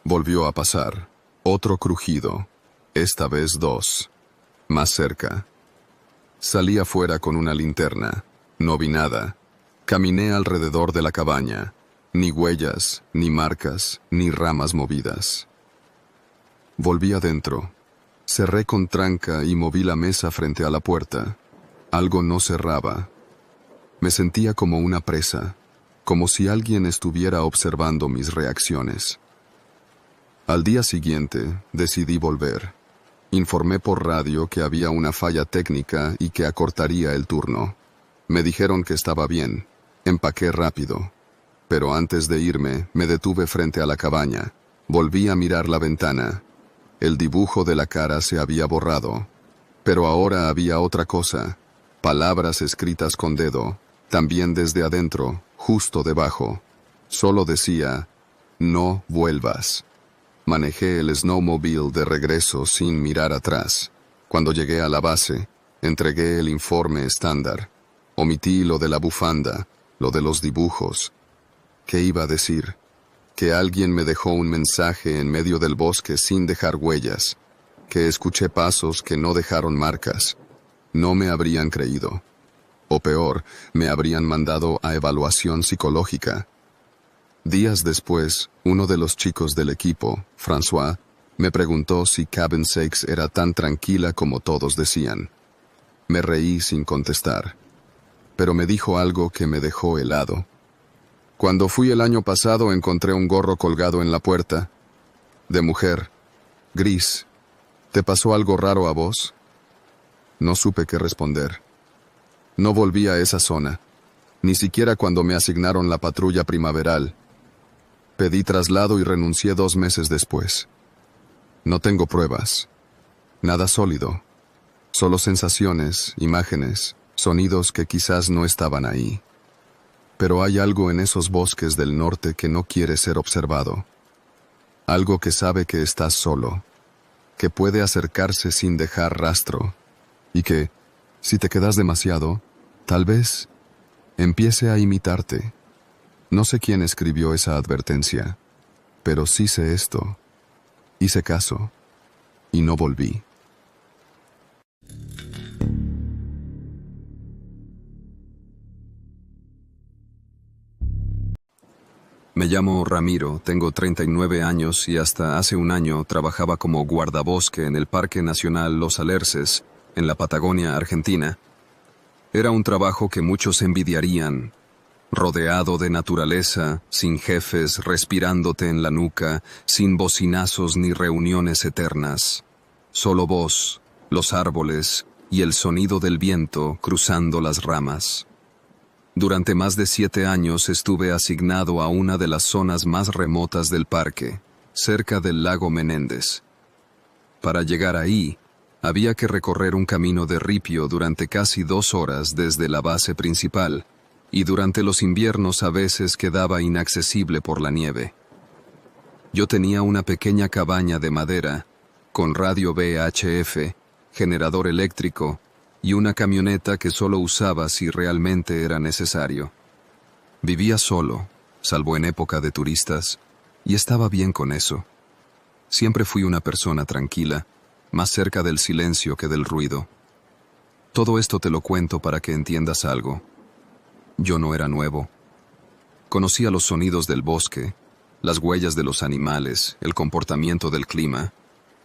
volvió a pasar. Otro crujido. Esta vez 2. Más cerca. Salí afuera con una linterna. No vi nada. Caminé alrededor de la cabaña. Ni huellas, ni marcas, ni ramas movidas. Volví adentro. Cerré con tranca y moví la mesa frente a la puerta. Algo no cerraba. Me sentía como una presa, como si alguien estuviera observando mis reacciones. Al día siguiente, decidí volver. Informé por radio que había una falla técnica y que acortaría el turno. Me dijeron que estaba bien. Empaqué rápido. Pero antes de irme, me detuve frente a la cabaña. Volví a mirar la ventana. El dibujo de la cara se había borrado. Pero ahora había otra cosa. Palabras escritas con dedo, también desde adentro, justo debajo. Solo decía, no vuelvas. Manejé el snowmobile de regreso sin mirar atrás. Cuando llegué a la base, entregué el informe estándar. Omití lo de la bufanda, lo de los dibujos. ¿Qué iba a decir? Que alguien me dejó un mensaje en medio del bosque sin dejar huellas. Que escuché pasos que no dejaron marcas. No me habrían creído. O peor, me habrían mandado a evaluación psicológica. Días después, uno de los chicos del equipo, François, me preguntó si Cabin 6 era tan tranquila como todos decían. Me reí sin contestar. Pero me dijo algo que me dejó helado. Cuando fui el año pasado encontré un gorro colgado en la puerta. De mujer. Gris. ¿Te pasó algo raro a vos? No supe qué responder. No volví a esa zona. Ni siquiera cuando me asignaron la patrulla primaveral. Pedí traslado y renuncié 2 meses después. No tengo pruebas. Nada sólido. Solo sensaciones, imágenes, sonidos que quizás no estaban ahí. Pero hay algo en esos bosques del norte que no quiere ser observado. Algo que sabe que estás solo, que puede acercarse sin dejar rastro, y que, si te quedas demasiado, tal vez empiece a imitarte. No sé quién escribió esa advertencia, pero sí sé esto. Hice caso, y no volví. Me llamo Ramiro, tengo 39 años y hasta hace un año trabajaba como guardabosque en el Parque Nacional Los Alerces, en la Patagonia, Argentina. Era un trabajo que muchos envidiarían, rodeado de naturaleza, sin jefes respirándote en la nuca, sin bocinazos ni reuniones eternas. Solo vos, los árboles y el sonido del viento cruzando las ramas. Durante más de 7 años estuve asignado a una de las zonas más remotas del parque, cerca del lago Menéndez. Para llegar ahí, había que recorrer un camino de ripio durante casi 2 horas desde la base principal, y durante los inviernos a veces quedaba inaccesible por la nieve. Yo tenía una pequeña cabaña de madera, con radio VHF, generador eléctrico, y una camioneta que solo usaba si realmente era necesario. Vivía solo, salvo en época de turistas, y estaba bien con eso. Siempre fui una persona tranquila, más cerca del silencio que del ruido. Todo esto te lo cuento para que entiendas algo. Yo no era nuevo. Conocía los sonidos del bosque, las huellas de los animales, el comportamiento del clima,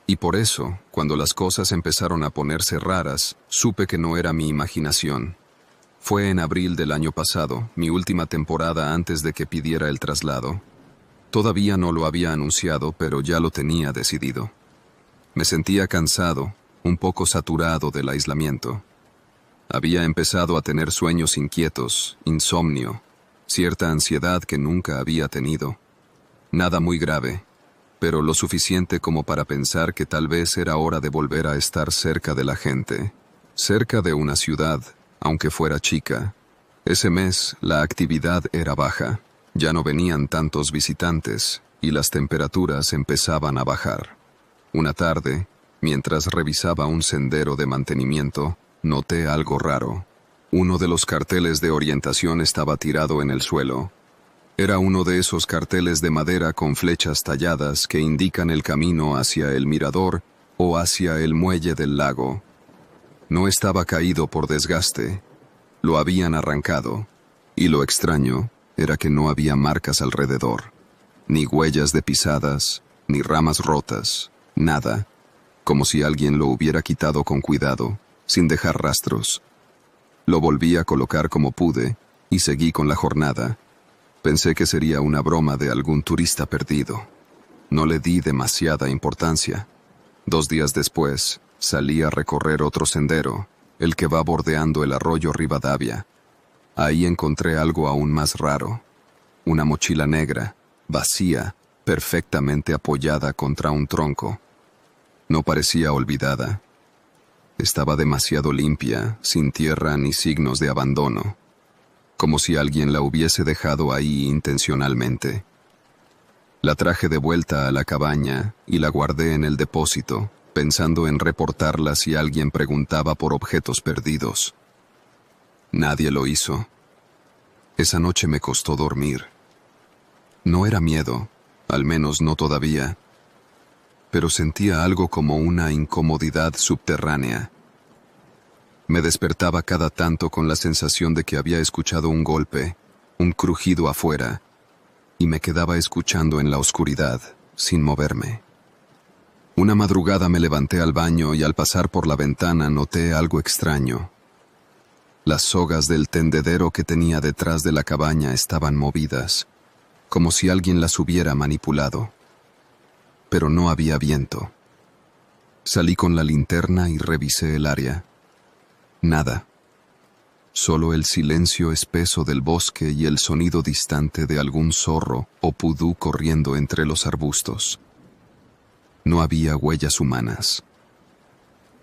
y por eso, cuando las cosas empezaron a ponerse raras, supe que no era mi imaginación. Fue en abril del año pasado, mi última temporada antes de que pidiera el traslado. Todavía no lo había anunciado, pero ya lo tenía decidido. Me sentía cansado, un poco saturado del aislamiento. Había empezado a tener sueños inquietos, insomnio, cierta ansiedad que nunca había tenido. Nada muy grave, pero lo suficiente como para pensar que tal vez era hora de volver a estar cerca de la gente, cerca de una ciudad, aunque fuera chica. Ese mes la actividad era baja, ya no venían tantos visitantes y las temperaturas empezaban a bajar. Una tarde, mientras revisaba un sendero de mantenimiento, noté algo raro. Uno de los carteles de orientación estaba tirado en el suelo. Era uno de esos carteles de madera con flechas talladas que indican el camino hacia el mirador o hacia el muelle del lago. No estaba caído por desgaste. Lo habían arrancado, y lo extraño era que no había marcas alrededor, ni huellas de pisadas, ni ramas rotas, nada, como si alguien lo hubiera quitado con cuidado, sin dejar rastros. Lo volví a colocar como pude, y seguí con la jornada. Pensé que sería una broma de algún turista perdido. No le di demasiada importancia. 2 días después, salí a recorrer otro sendero, el que va bordeando el arroyo Rivadavia. Ahí encontré algo aún más raro. Una mochila negra, vacía, perfectamente apoyada contra un tronco. No parecía olvidada. Estaba demasiado limpia, sin tierra ni signos de abandono, como si alguien la hubiese dejado ahí intencionalmente. La traje de vuelta a la cabaña y la guardé en el depósito, pensando en reportarla si alguien preguntaba por objetos perdidos. Nadie lo hizo. Esa noche me costó dormir. No era miedo, al menos no todavía, pero sentía algo como una incomodidad subterránea. Me despertaba cada tanto con la sensación de que había escuchado un golpe, un crujido afuera, y me quedaba escuchando en la oscuridad, sin moverme. Una madrugada me levanté al baño y al pasar por la ventana noté algo extraño. Las sogas del tendedero que tenía detrás de la cabaña estaban movidas, como si alguien las hubiera manipulado. Pero no había viento. Salí con la linterna y revisé el área. Nada. Solo el silencio espeso del bosque y el sonido distante de algún zorro o pudú corriendo entre los arbustos. No había huellas humanas.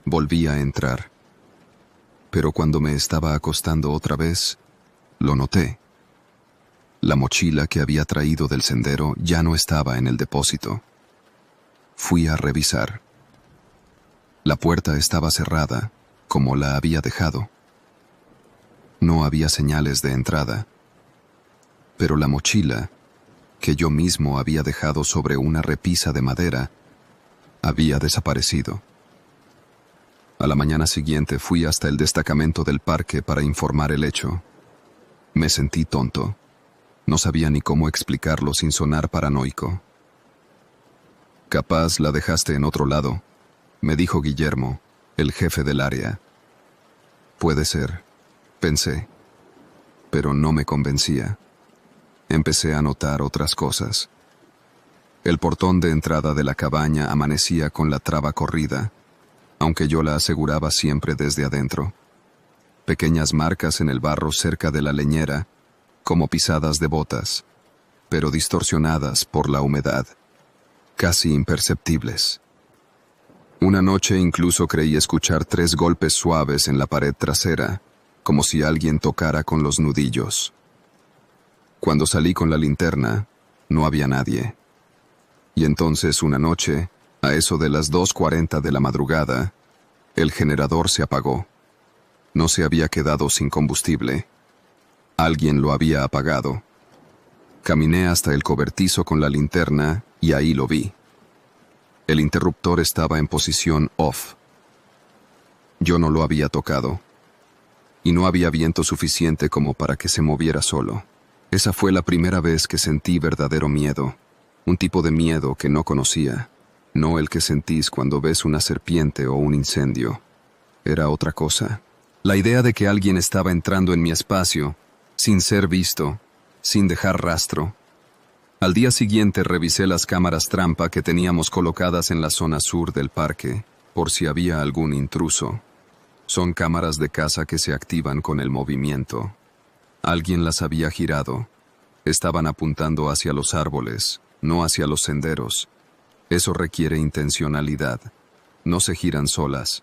Volví a entrar. Pero cuando me estaba acostando otra vez, lo noté. La mochila que había traído del sendero ya no estaba en el depósito. Fui a revisar. La puerta estaba cerrada, como la había dejado. No había señales de entrada. Pero la mochila, que yo mismo había dejado sobre una repisa de madera, había desaparecido. A la mañana siguiente fui hasta el destacamento del parque para informar el hecho. Me sentí tonto. No sabía ni cómo explicarlo sin sonar paranoico. «Capaz la dejaste en otro lado», me dijo Guillermo, el jefe del área. «Puede ser», pensé, pero no me convencía. Empecé a notar otras cosas. El portón de entrada de la cabaña amanecía con la traba corrida, aunque yo la aseguraba siempre desde adentro. Pequeñas marcas en el barro cerca de la leñera, como pisadas de botas, pero distorsionadas por la humedad, casi imperceptibles. Una noche incluso creí escuchar 3 golpes suaves en la pared trasera, como si alguien tocara con los nudillos. Cuando salí con la linterna, no había nadie. Y entonces una noche, a eso de las 2:40 de la madrugada, el generador se apagó. No se había quedado sin combustible. Alguien lo había apagado. Caminé hasta el cobertizo con la linterna y ahí lo vi. El interruptor estaba en posición off. Yo no lo había tocado. Y no había viento suficiente como para que se moviera solo. Esa fue la primera vez que sentí verdadero miedo. Un tipo de miedo que no conocía. No el que sentís cuando ves una serpiente o un incendio. Era otra cosa. La idea de que alguien estaba entrando en mi espacio, sin ser visto, sin dejar rastro. Al día siguiente revisé las cámaras trampa que teníamos colocadas en la zona sur del parque, por si había algún intruso. Son cámaras de casa que se activan con el movimiento. Alguien las había girado. Estaban apuntando hacia los árboles, no hacia los senderos. Eso requiere intencionalidad. No se giran solas.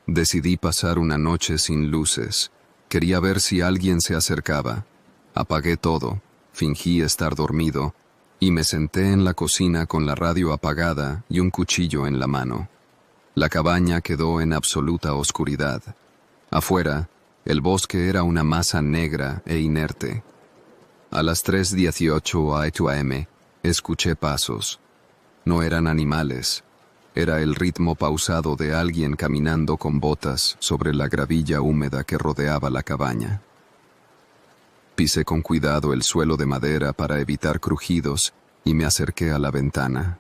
Decidí pasar una noche sin luces. Quería ver si alguien se acercaba. Apagué todo, fingí estar dormido, y me senté en la cocina con la radio apagada y un cuchillo en la mano. La cabaña quedó en absoluta oscuridad. Afuera, el bosque era una masa negra e inerte. A las 3:18 a.m. escuché pasos. No eran animales. Era el ritmo pausado de alguien caminando con botas sobre la gravilla húmeda que rodeaba la cabaña. Pisé con cuidado el suelo de madera para evitar crujidos y me acerqué a la ventana.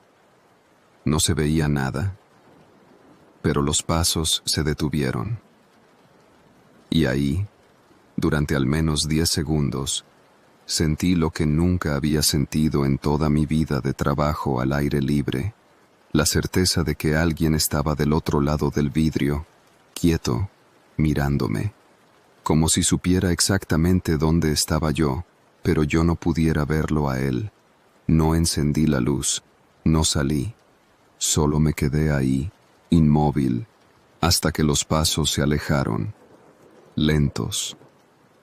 No se veía nada, pero los pasos se detuvieron. Y ahí, durante al menos 10 segundos, sentí lo que nunca había sentido en toda mi vida de trabajo al aire libre. La certeza de que alguien estaba del otro lado del vidrio, quieto, mirándome, como si supiera exactamente dónde estaba yo, pero yo no pudiera verlo a él. No encendí la luz, no salí, solo me quedé ahí, inmóvil, hasta que los pasos se alejaron, lentos,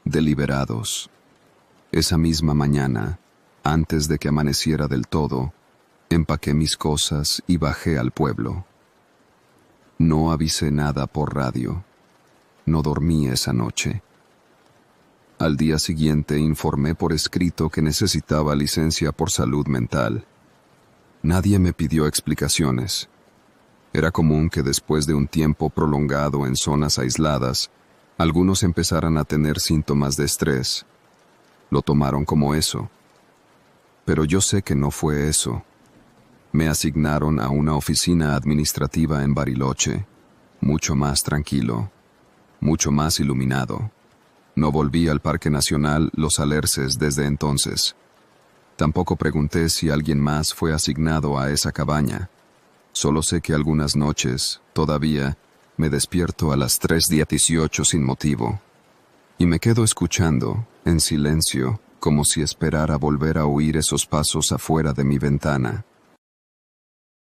deliberados. Esa misma mañana, antes de que amaneciera del todo, empaqué mis cosas y bajé al pueblo. No avisé nada por radio. No dormí esa noche. Al día siguiente informé por escrito que necesitaba licencia por salud mental. Nadie me pidió explicaciones. Era común que después de un tiempo prolongado en zonas aisladas, algunos empezaran a tener síntomas de estrés. Lo tomaron como eso. Pero yo sé que no fue eso. Me asignaron a una oficina administrativa en Bariloche, mucho más tranquilo, mucho más iluminado. No volví al Parque Nacional Los Alerces desde entonces. Tampoco pregunté si alguien más fue asignado a esa cabaña. Solo sé que algunas noches, todavía, me despierto a las 3:18 sin motivo. Y me quedo escuchando, en silencio, como si esperara volver a oír esos pasos afuera de mi ventana.